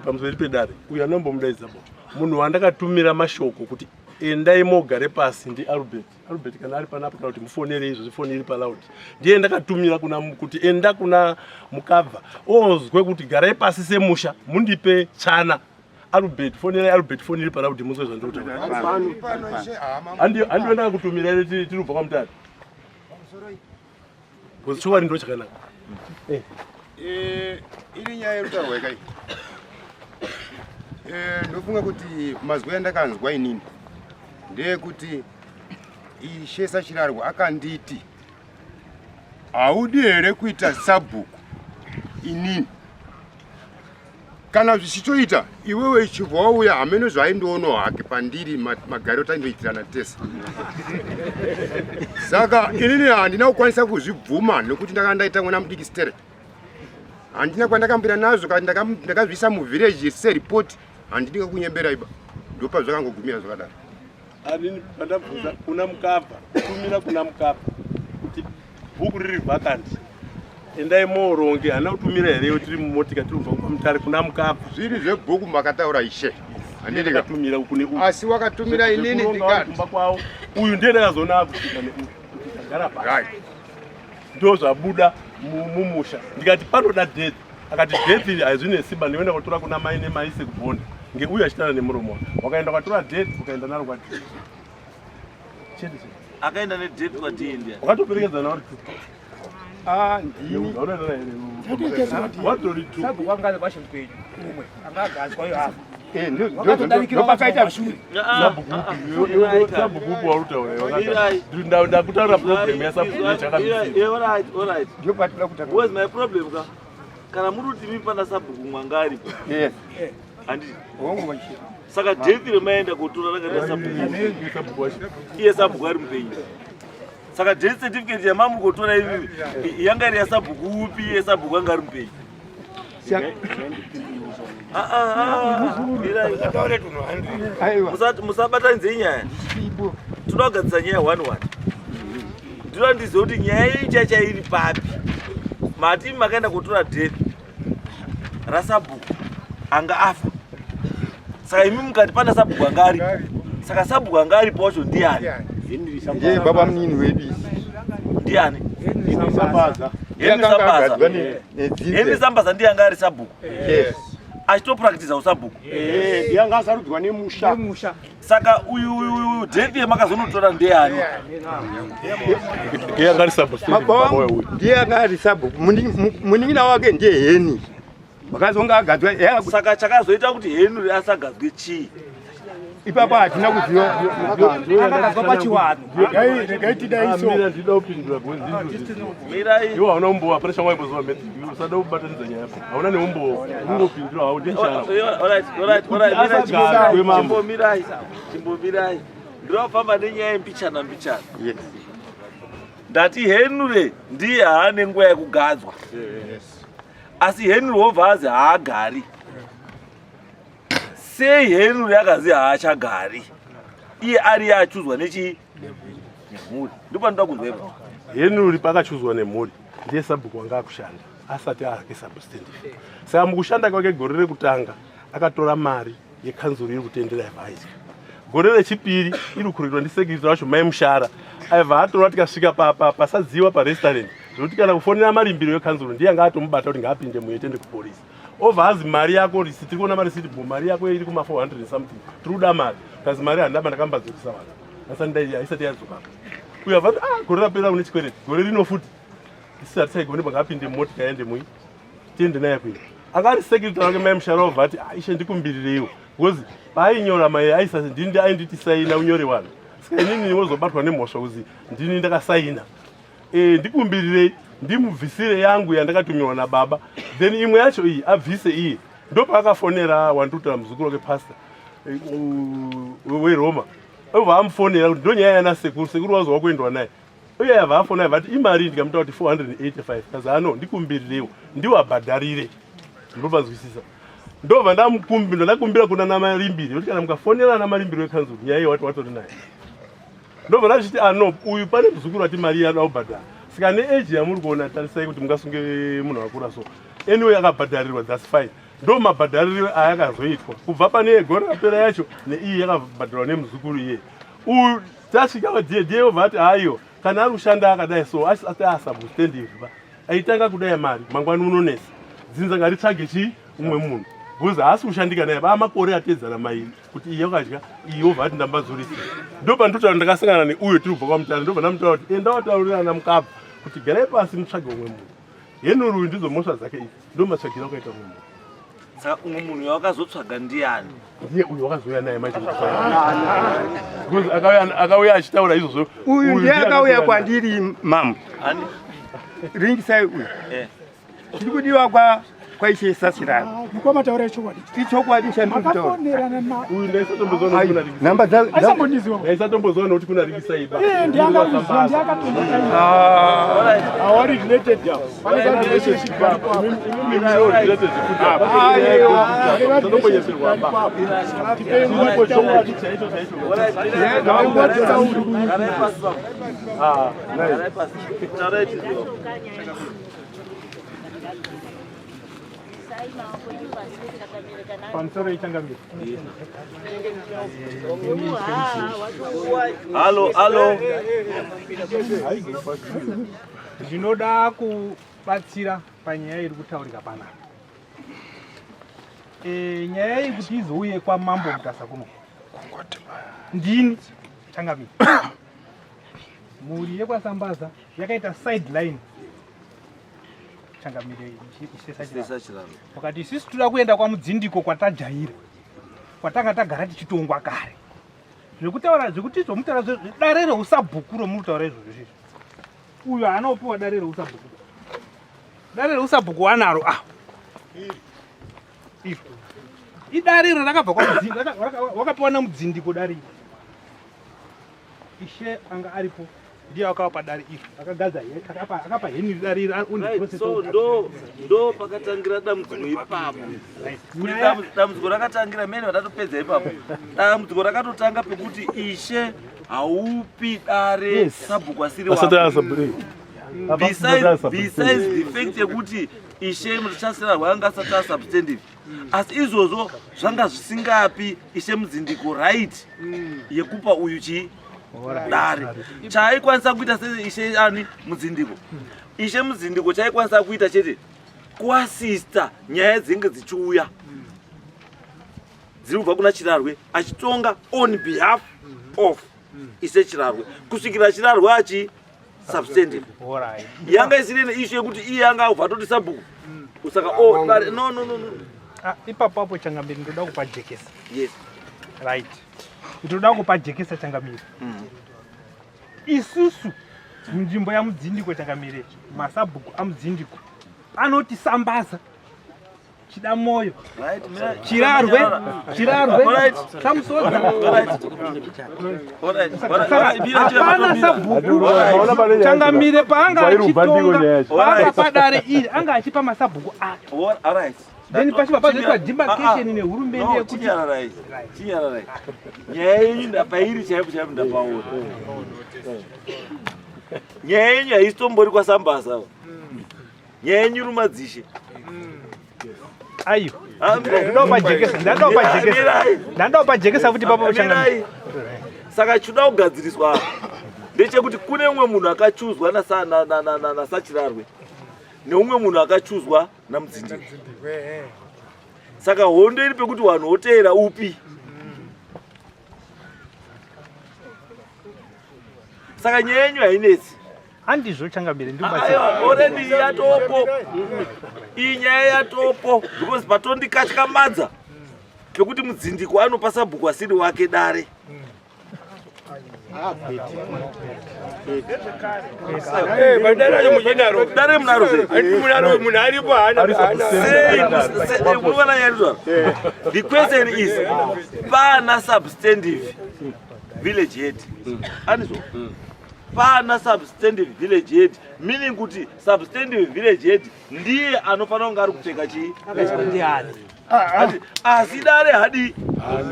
pamusoro pedare, uyu anombomudaidza munhu wandakatumira mashoko kuti endai mogare pasi ndi Albert kana ari panapa kana kuti mufonere izvo foni iri palaudi. Ndiye ndakatumira kuti enda kuna Mukabva ozwe kuti garai pasi semusha mundipe chana. Albert foni iri palaudi muzwe zvandotaura. Andiwe ndakakutumira ere tirubva kwamutatu. Chokwadi ndo chakanaka. Iri nyaya yerutarwa yekai. Ndofunga kuti mazwi andakanzwa inini ndeyekuti Ishe Sachiraro akanditi haudi here kuita sabhuku inini. Kana zvichitoita iwewe chibva wauya hamene zvaindoona hake pandiri magari otandoitirana tese. Saka inini handina kukwanisa kuzvibvuma nekuti ndakandaita mwana mudiki stere. Handina kwandakambira nazvo kana ndakazvisa muvillage sereport handidi kunyembera iba. Ndopa zvakangogumira zvakadaro. Anini pandabvunza kuna Mukabva, kutumira kuna Mukabva kuti bhuku riri vacant. Endai moronge, hana kutumira here tiri mumotika tirubva kwamutare kuna Mukabva. Zviri zvebhuku makataura Ishe. Handidi katumira kune uyu. Asi wakatumira inini ndikati. Uyu ndiye ndakazoona akusvika neuyu. Gara pasi. ndo zvabuda mumusha. Ndikati panoda death. Akati death ili haizvine simba ndinoenda kutora kuna mai nemai sekubonda. Ngeuyu achitana nemuromo wake. Wakaenda kwatora death ukaenda naro kwati. Chete. Akaenda nedeath kwati India. Wakatoperekedza nawo. Ndini. Watori tu. Sabu kwanga bashe mpenyu. Umwe. Angagazwa yo hapa. Ndopakaita sabugupu warutaura ndakutaura problem Where's my problem ka? Kana muruti mipanda sabhuku mwangari. Yes. Andi. Saka death remainda kutora raka sabhuku. Iye sabhuku ari mpenyu. Saka death certificate yamamu kutora ivi yanga iri sabhuku upi iye sabhuku anga ari mpenyu. Musabatanidze nyaya. Tinogadzisa nyaya 1-1. Ndinoda ndizive kuti nyaya ichacha iri papi. Mati makaenda kutora death rasabhuku anga afa. Saka imi mukati pana sabhuku anga ari. Saka sabhuku anga ari posho ndiani? Ndiye baba mnini wedu. Ndiani? Sambaza. Emi sambaza ndiye anga ari sabhuku. Yes. Achitopractice usabhuku. Yanga asarudzwa nemusha. Saka uyu death yemakazonotora ndiani? Yanga ari sabhuku. Ndiye anga ari sabhuku. Muningina wake ndiye Heni. Wakazonga agadzwa. Saka chakazoita kuti Henry asagadzwe chii? Ipapo hatina kuziva. Akagadzwa pachiwano. Regaiti daiso. Mira ndida kupindura bwenzi. Mirai. Iwo hauna umbowa pressure mwa ibozo meti. Usada kubatanidza nyaya yako. Hauna neumbowa. Ungopindura hawo ndinshara. Alright. Mirai. Chimbo mirai. Ndinofamba nenyaya yembichana. Yes. Ndati Henry ndiye haane nguva yekugadzwa. Yes. Asi Henry wobvazi haagari. Sei Henry akazi haachagari? Iye ari achuzwa nechi nemhuri. Ndipo ndoda kunzwa ipo. Henry pakachuzwa nemhuri. Ndiye sabhuku wanga akushanda. Asati ake substantive. Saka mukushanda kwake gore rekutanga akatora mari yekanzuru iri kutendera yavaitya. Gore rechipiri iri kukurirwa ndisekiriti wacho mai mushara. Aibva atora tikasvika pasadziwa parestaurant. Zvokuti kana kufonera marimbiro yekanzuru ndiye anga atomubata kuti ngaapinde muitende kupolisi. Obva azi mari yako risiti tiri kuona marisiti mari yako iri kuma 400 something. Tiri kuda mari. Kazi mari handaba ndakambadzorisa vanhu. Asandai aisati yadzoka. Uya vati gore rapera une chikwereti. Gore rino futi. Isati saigone bangapinde motika yaende mui. Tiende naye kuino. Akari security wake mai mushara obva ati ishe ndikumbirireiwo. Because painyora mai aisasi ndindi ainditi saina unyore wanhu. Saka inini wozobatwa nemhosva kuzi ndini ndakasaina. Ndikumbirirei ndimubvisire yangu yandakatumirwa nababa. Then imwe yacho iyi abvise iye. Ndopaakafonera wanduta muzukuru wake pastor weRoma. Obva amufonera kuti ndonyaya yana sekuru wazwa kuendwa naye. Uye abva afonera vati imari ndikamuta kuti 485. Kazi ano ndikumbirireiwo ndiwo abhadharire. Ndobvazwisisa. Ndobva ndakumbira kuna namarimbiri. Kuti kana mukafonera namarimbiri wekanzuru nyaya iyo watori naye. Ndobva ndachiti no uyu pane muzukuru ati mari yana kubhadhara. Saka neage yamuri kuona tarisai kuti mungasunge munhu wakura so. Anyway akabhadharirwa that's fine. Ndo mabhadhariro ayakazoitwa. Kubva pane gore rapera yacho neiyi yakabhadharwa nemuzukuru iye. Uyu tasvika padhiye obva ati hayo kana ari kushanda akadai so asati asubstantive ba. Aitanga kudai mari mangwani unonesa. Dzinza ngaritsvage chii umwe munhu. Because haasi kushandika naye makore atedzana mairi kuti iye wakadya iye obva ati ndambazurisa. Ndobva ndotaura ndakasangana neuyo tiri kubva kwamutare ndobva ndamutaura kuti enda wataurira namukabva kuti garai pasi mutsvage umwe munhu. Henry uyu ndidzo mhosva dzake idzi ndomatsvagira kuita umwe munhu. Saka umwe munhu wakazotsvaga ndiani? Ndiye uyu wakazouya naye macho. Because akauya achitaura izvozvo. Uyu ndiye akauya kwandiri mamu. Ani? Ringisai uyu. Tiri kudiwa kwaishe sasirana. Mukomataura chokwadi. Ichokwadi chandikutaura. Makafonerana na Uyu ndaisatombozona kuna ringisa. Namba za aisamboniswa. Ndaisatombozona kuti kuna ringisa iba. Ndiakazwa ndiakatonda. Awari related ya. Pana relationship ba. Mimi related kuta. Tatombonyesirwa ba. Ndipo chokwadi chaito. Pansoro ichangamira. Halo. Zvinoda kubatsira panyaya iri kutaurika panapa. Nyaya iyi kuti izouye kwamambo Mutasa kuno. Ndini Changamire. Mhuri yekwaSambaza yakaita sideline Changamire Isesa Chirarwe. Wakati sisi toda kuenda kwaMudzindiko kwatajaira. Kwatanga tagara tichitongwa kare. Zvekutaura zvekuti izvomutaura dare reusabhuku romutaura izvozvo. Uyu anopiwa dare reusabhuku. Dare reusabhuku anaro idare iro rakabva kwaMudzindiko, wakapiwa naMudzindiko dare. Ishe anga aripo ndiye akapa dare iro, akagadza akapa Henry dare iro so ndo pakatangira dambudziko ipapo. Kuti dambudziko rakatangira mene vatatopedza ipapo. Dambudziko rakatotanga pekuti Ishe haupi dare sabhuku asiri wako. Besides the fact yekuti Ishe Muchancellor wanga asati substantive. Asi izvozvo zvanga zvisingapi Ishe Mudzindiko right yekupa uyu dare. Chaikwanisa kuita Ishe ani Mudzindiko. Ishe Mudzindiko chaikwanisa kuita chete kuasista nyaya dzinenge dzichiuya dziri kubva kuna Chirarwe achitonga on behalf of Ishe Chirarwe kusvikira Chirarwe achi substantive. Yanga isirene issue yekuti iye yanga ubva toti sabhuku. Usaka no. Ipapo Changamire ndoda kupa jekesa. Yes. Right. Ndoda kupa jekesa Changamire. Isusu munzvimbo yaMudzindiko Changamire, masabhuku aMudzindiko anoti Sambaza chida moyo. Chirarwe Samusodza. Hapana sabhuku. Changamire paanga achitonga paanga padare iri anga achipa masabhuku ake. Alright. Then pachipa pazoitwa demarcation nehurumende yekuti chinyararai. Nyaya yenyu ndapairi chaipo ndapaona. Nyaya yenyu haisitombori kwaSambaza. Nyaya yenyu rumadzishe. Ayo. Ndandopa jekesa kuti papo Changamire. Saka chuda kugadziriswa ndechekuti kune umwe munhu akachuzwa naSachirarwe neumwe munhu akachuzwa naMudzindiko. Saka hondo iri pekuti vanhu voteera upi. Saka nyaya yenyu hainetsi. Handizvo Changamire ndibatsira. Already yatopo. Iyi nyaya yatopo because patondikatyamadza pekuti Mudzindiko anopa sabhuku asiri wake dare. Dare munaro the question is pana substantive village head. Pana substantive village head, meaning kuti substantive village head ndiye anofanira kunge ari kupfeka asi dare hadi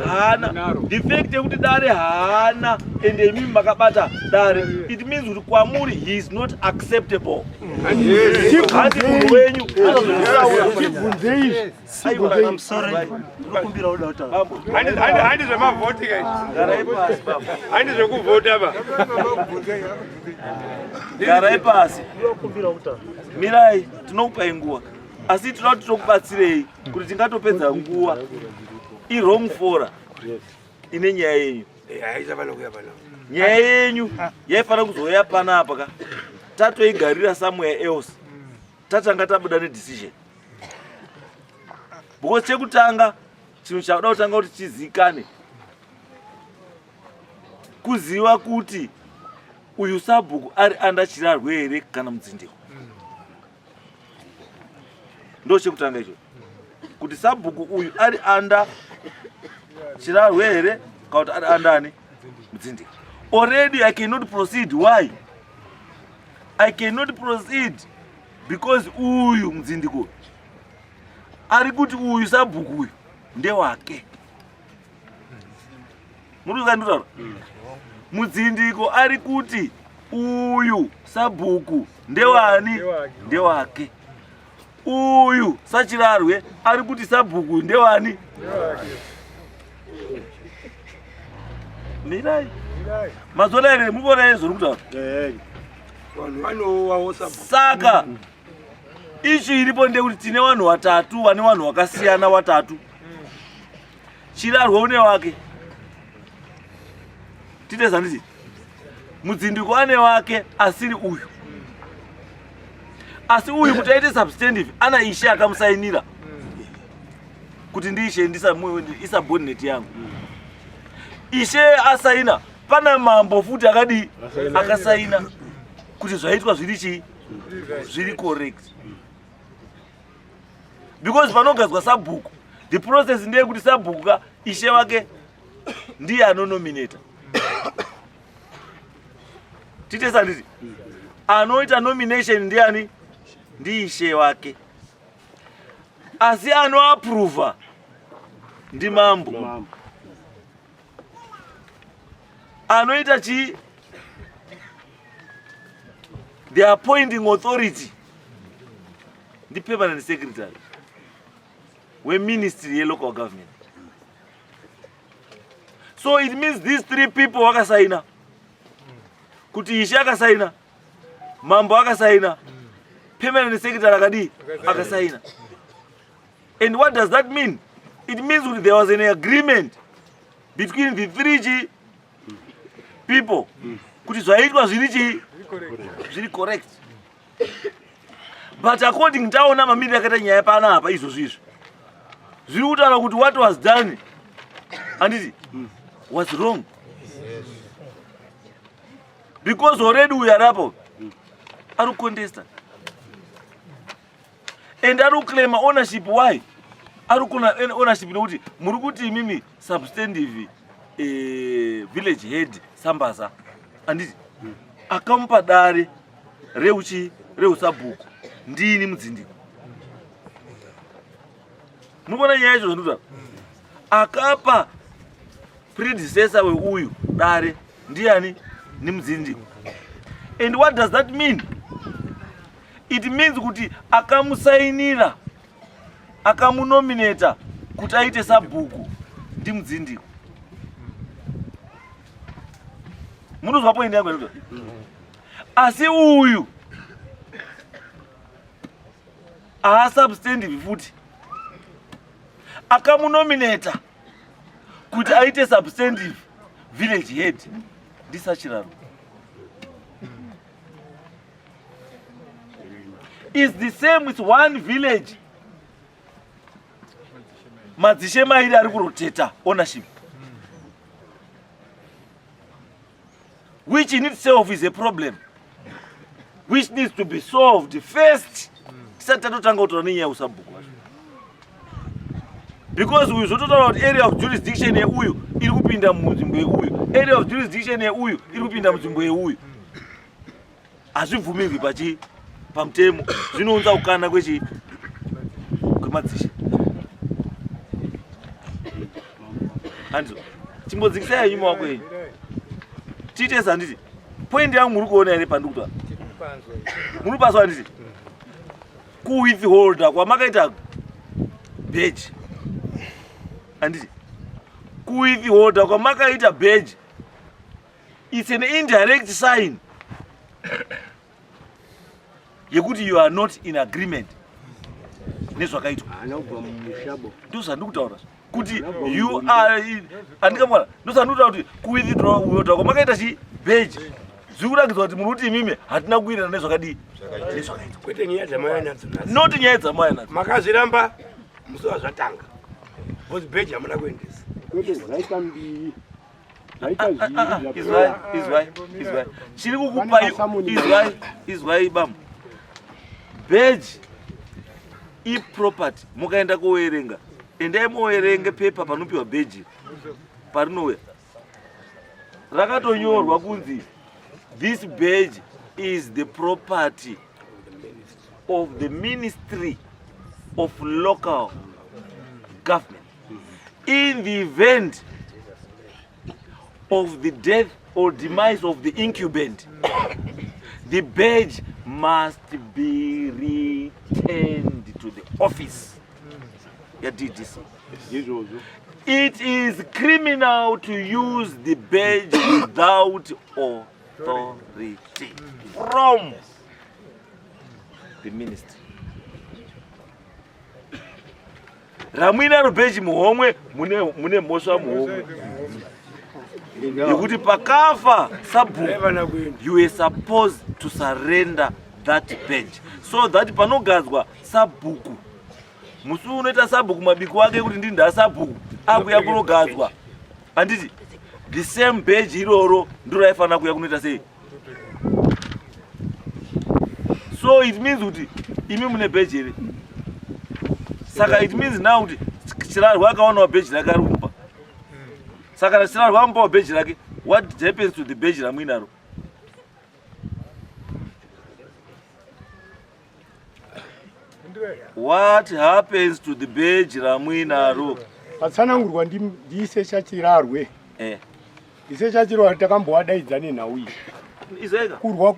hana. The fact yekuti dare hana ende mimi makabata dare, it means kuti kwamuri he is not acceptable. Hadi munhu wenyu I'm sorry. Handi zvemavhoti handi zvekuvhota ba. Garai pasi. Mirai tinokupai nguva. Asi tinoda tokubatsirei kuti tingatopedza nguva wrong fora ine nyaya yenyu. Nyaya yenyu yaifanira kuzoya panapa ka tatoigarira somewhere else tatanga tabuda nedecision. Because chekutanga chinhu chakuda kutanga kuti chizikane kuziva kuti uyu sabhuku ari anda Chirarwe here kana Mudzindiko. Ndo chekutanga icho kuti sabhuku uyu ari anda Chirarwe here kana kuti ari andani Mudzindiko. Already I cannot proceed. Why? I cannot proceed because uyu Mudzindiko ari kuti uyu sabhuku uyu ndewake. Murikuzanditaura? Mudzindiko ari kuti uyu sabhuku ndewani? Ndewake. Uyu Sachirarwe ari kuti sabhuku ndewani? Mirai. Mazona ere mubona izvo rikutaura. Saka ishu iripo ndekuti tine vanhu vatatu vane vanhu vakasiyana vatatu. Chirarwa une wake. Titeza nditi. Mudzindiko ane wake asiri uyu. Asi uyu kuti aite substantive ana ishe akamusainira. Kuti ndiishe isubordinate yangu. Ishe asaina pana mambo futi akadi akasaina kuti zvaitwa zviri correct. Because panogadzwa sabhuku, the process ndeye kuti sabhuku ishe wake ndiye anonominata. Titesa nditi anoita nomination ndiani? Ndi ishe wake. Asi anoapprove ndi mambo. Anoita the appointing authority the permanent secretary we ministry ye local government. So it means these three people wakasaina. Kuti ishe akasaina, mambo akasaina, permanent secretary akasaina. And what does that mean? It means that there was an agreement between the three people. Kuti zvaitwa zviri correct. But according to taona mamiri akata nyaya pana apa izvo zvizvo. Zviri kutaura kuti what was done and was wrong. Because already we are up. Are contestant. And are claim ownership why? Are ownership nokuti muri kuti mimi substantive village head Sambaza and akamupa dare reusabhuku ndini mudzindiko. Mukona nyaya yacho zvanduta akapa predecessor weuyu dare ndiani? Ni mudzindiko. And what does that mean? It means kuti akamusainira akamunominata kuti aite sabhuku ndi mudzindiko. Munozwa point yangu ndoto. Asi uyu substantive futi akamunominata kuti aite substantive village head ndisachiraro. Is the same with one village. Madzishe mairi ari kuroteta ownership. Which in itself is a problem. Which needs to be solved first. Because we should talk about area of jurisdiction ye uyu iri kupinda munzvimbo yeuyu. Area of jurisdiction ye uyu iri kupinda munzvimbo yeuyu. Hazvibvumirwi pamutemo. Zvinounza kukana kwemadzishe. Hanzo chimbodzikisai nyuma wako yenyu. Titesa nditi point yangu muri kuona ere pandikuta. Muri paswa nditi ku withholder kwamakaita badge. Anditi ku withholder kwamakaita badge. It's an indirect sign yekuti you are not in agreement nezvakaitwa. Ndozvandikutaura kuti you are andikamwana ndozvandikutaura kuti kuwithdraw kwamakaita badge zvirikuratidza kuti muri kuti imimi hatina kuwirirana nezvakadii nezvakaitwa. Kwete nyaya dzamaya nadzo. Not nyaya dzamaya nadzo. Makazviramba musi wazvatanga. Because badge hamuna kuendesa. Kwete zvaita mbiri. Izwai. Chiri kukupa izwai bam. Badge property mukaenda kuwerenga. Endai muwerenge paper panopiwa badge. Parinouya. Rakatonyorwa kunzi this badge is the property of the Ministry of Local Government. In the event of the death or demise of the incumbent, the badge must be returned to the office. It is criminal to use the badge without authority from the ministry. Ramwina rubeji muhomwe mune moswa muhomwe. Yekuti pakafa sabhuku, you were supposed to surrender that bench so that panogadzwa sabhuku. Musi unoita sabhuku mabiko wake kuti ndinda sabhuku akuya kunogadzwa. Anditi the same bench iroro ndiro raifana kuya kunoita sei. So it means kuti imi mune bench here. Saka it means now kuti Chirari wakaona bench rakarumba. Saka Chirari wampa bench rake, what happens to the bench ramwinaro? What happens to the bench ramwinaro? Patsanangurwa ndiise chachirarwe. Ise chachirarwe takambowadaidza nawi. Izeka. Kurwa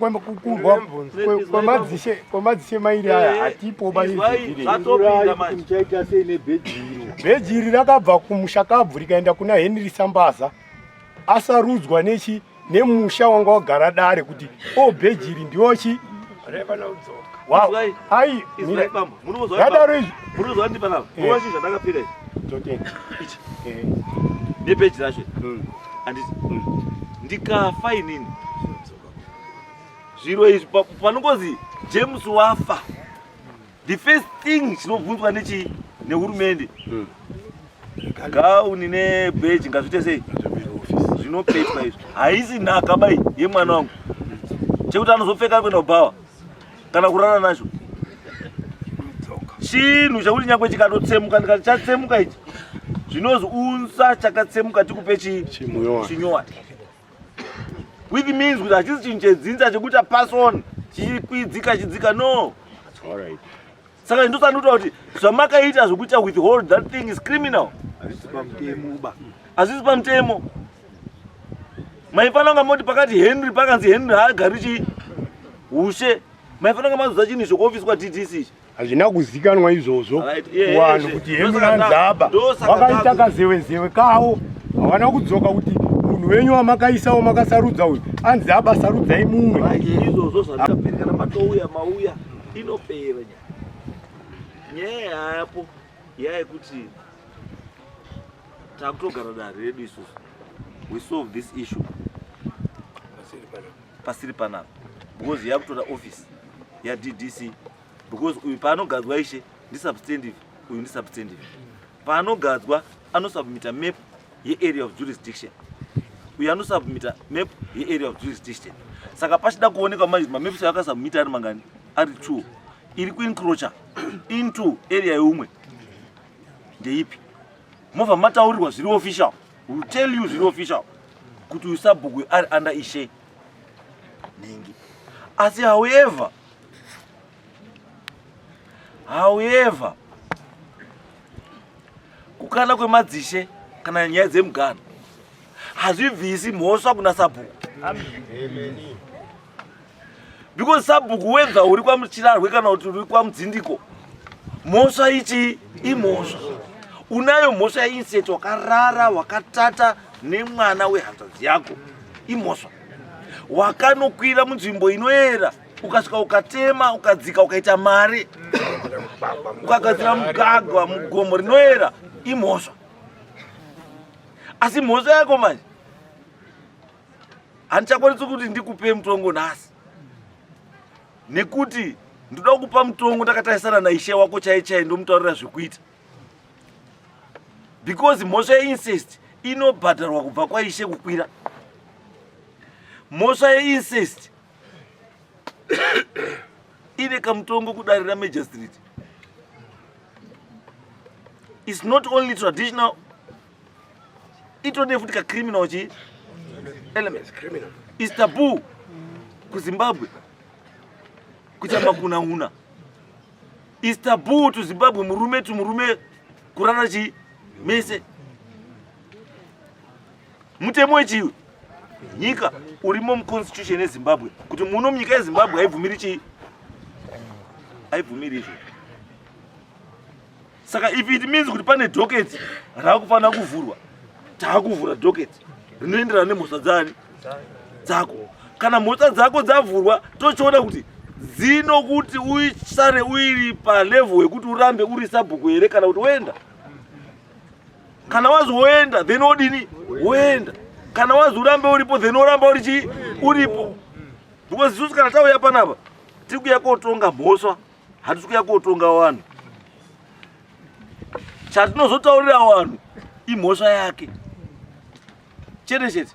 kwemadzishe mairi aya atipo Mchaita sei nebhejiro. Bhejiri rakabva kumushakabvu rikaenda kuna Henry Sambaza asarudzwa nemusha wanga wagara dare kuti bhejiri ndiochi ai yadaro izvi munozwa ndi panapa muwashizha ndakapfeka ichi nebheji racho anditi ndikafa inini zviro izvi panongozi James wafa, the first thing chinobvunzwa nehurumende gauni nebheji ngazviite sei zvinopetwa izvi. Haisi nhaka bai yemwana wangu chekuti anozopfeka kuenda kubhawa kana kurara nacho. Chinhu chekuti nyangwe chikatotsemuka ndikati chatsemuka ichi zvinozi unsa chakatsemuka tikupe chinyowani. Which means kuti hachisi chinhu chedzinza chekuti person chidzika no. Saka ndosanotaura kuti zvamakaita zvokuita withhold that thing is criminal. Hazisi pamutemo. Maifana kunga moti pakati Henry pakanzi Henry haagari ushe. Maifana kunga mazodza chinhu chokuofiswa DDC. Hazvina kuzikanwa izvozvo kuvanhu kuti Henry Nzaba vakaita kazewezewe kawo. Havana kudzoka kuti munhu wenyu wamakaisawo makasarudza uyu anzi abasarudzai mumwe. Izvozvo zvandikaperi kana matouya mauya inopera nyaya yapo yayekuti takutogara dare redu isusu. We solve this issue pasiri panapa because yakutora office ya DDC because uyu paanogadzwa ishe ndi substantive uyu ndi substantive. Paanogadzwa anosubmita map ye area of jurisdiction, uyu anosubmita map ye area of jurisdiction. Saka pachida kuoneka manje mameps akasubmita ari mangani ari 2 iri kuencroacha into area yeumwe ndeipi. Mova mataurirwa zviri official, will tell you zviri official kuti uyu sabhuku ari under ishe ningi. Asi however kukana kwemadzishe kana nyaya dzemugano hazvibvisi mhosva kuna sabhuku. Because sabhuku wedza uri kwamuchirarwe kana kuti uri kwamudzindiko, mhosva ichi imhosva. Unayo mhosva yeinseti wakarara wakatata nemwana wehanzvadzi yako imhosva. Wakanokwira munzvimbo inoera ukasvika ukatema ukadzika ukaita mari ukagadzira mugagwa mugomo rinoera imhosva. Asi mhosva yako manje handichakwanisi kuti ndikupe mutongo nhasi nekuti ndoda kukupa mutongo ndakatarisana naishe wako chaichai ndomutaurira zvekuita. Because mhosva yeincest inobhadharwa kubva kwaishe kukwira. Mhosva yeincest ine kamutongo kudarira magistrate. It's not only traditional, itode futi ka criminal chi element. It's taboo ku Zimbabwe kuchamba kuna una. It's taboo to Zimbabwe murume kurara chi mese. Mutemo wechi nyika urimo mu constitution ye Zimbabwe kuti muno munyika ye Zimbabwe haibvumiri chi haibvumiri izvo. Saka if it means kuti pane docket rakufana kuvhurwa takuvhura docket rinoenderana nemhosva dzako. kana mhosva dzako dzavhurwa tochiona kuti dzino kuti usare uiri palevel yekuti urambe uri sabhuku here kana kuti woenda. Kana wazoenda then odini woenda. Kana wazorambe uripo then oramba uripo. Because isusu kana tauya panapa tiri kuya kotonga mhosva, hatisi kuya kotonga vanhu. Chatinozotaurira vanhu imhosva yake chete chete.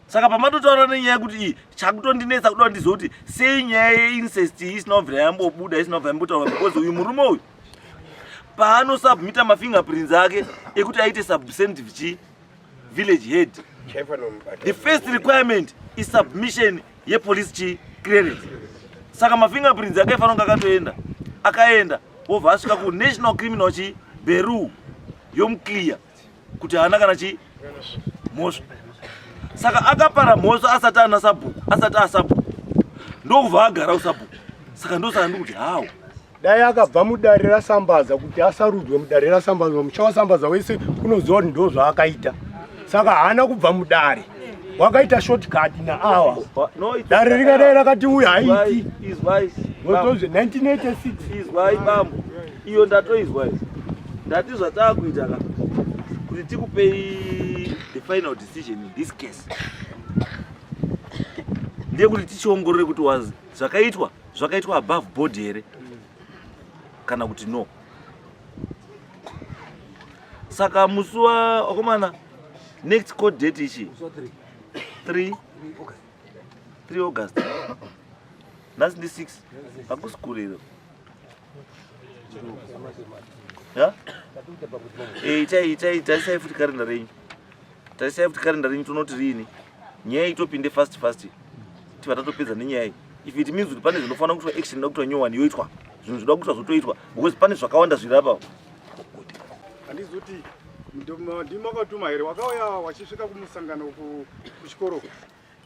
Saka pamatotaura nenyaya yekuti iyi chakutondinetsa kuda ndizoti sei nyaya yeincest isina kubvira yambobuda isina kubva yambotaura because uyu murume uyu paanosubmita mafingerprints ake ekuti aite substantive village head, the first requirement is submission yepolice clearance. Saka mafingerprints ake aifanira kunge akatoenda akaenda wobva asvika kunational criminal bureau yomclear kuti haana kana mhosva. Saka akapara mhosva asati ana sabhuku, asati asabhuku ndokubva agara usabhuku. Saka ndosaka ndikuti hawo dai akabva mudare rasambaza kuti asarudzwe mudare rasambaza, musha wasambaza wese unoziva kuti ndo zvaakaita. Saka haana kubva mudare, wakaita shortcut naawa. Dare ringadai rakati uyu haiti 1986 izwai bambo iyo ndatoizwa ndati zvatakuita ka kuti tikupei the final decision in this case ndeyekuti tichiongorore kuti wazi zvakaitwa above board here kana kuti no. Saka musi wakomana next court date ichi 3 August nhasi ndi 6 akusikurira ya tarisai futi kalenda renyu tonoti rini nyaya itopinde fast tiva tatopedza nenyaya iyi. If it means kuti pane zvinofanira kuitwa action inoda kuitwa nyowani yoitwa, zvinhu zvinoda kuitwa zvotoitwa because pane zvakawanda zviri apa. Handizoti ndimakatuma here wakauya wachisvika kumusangano kuchikoro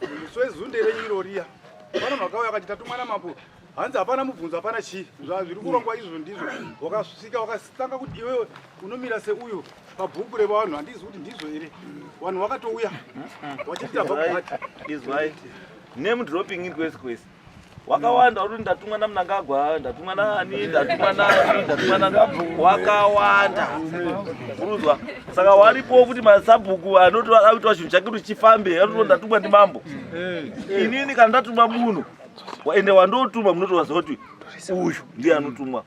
musi wezunde renyu riya pana makauya akati tatumana mambo hanzi hapana mubvunzo hapana chii zviri kurongwa izvo ndizvo wakasvika wakatanga kuti iwewe unomira seuyo pabhuku revanhu. Handizi kuti ndizvo here vanhu wakatouya wachiti tabva kuhati izwai name dropping in kwese wakawanda uri ndatumwa naMnangagwa, ndatumwa naani, ndatumwa wakawanda kuruzwa. Saka waripo kuti masabhuku anoti aitwa chinhu chake kuti chifambe anoti ndatumwa ndimambo. Inini kana ndatumwa munhu ende wandotuma munotovaziva kuti uyu ndiye anotumwa.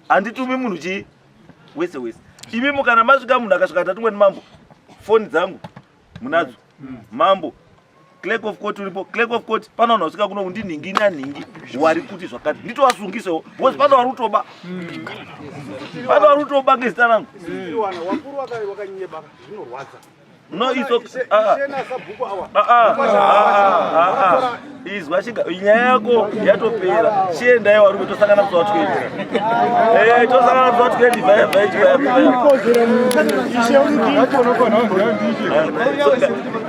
Handitumi munhu wese imi kana masvika munhu akasvika ndatumwa ndimambo, foni dzangu munadzo mambo clerk of court uripo. Clerk of court pana vanhu vasvika kuno undinhingi nanhingi wari kuti zvakati nditovasungisewo because pana vari kutoba ngezita rangu. wakuru wakanyeba zvinorwadza. No, izwa nyaya yako yatopera chiendai wari kutosangana musi wa20 tosangana musi wa20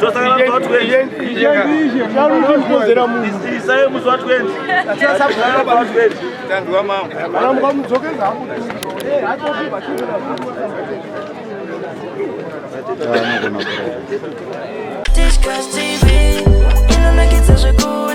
tosangana musi wa20 isai musi wa20 tanzwa mambo Discuss TV, inonakidza zvikuru.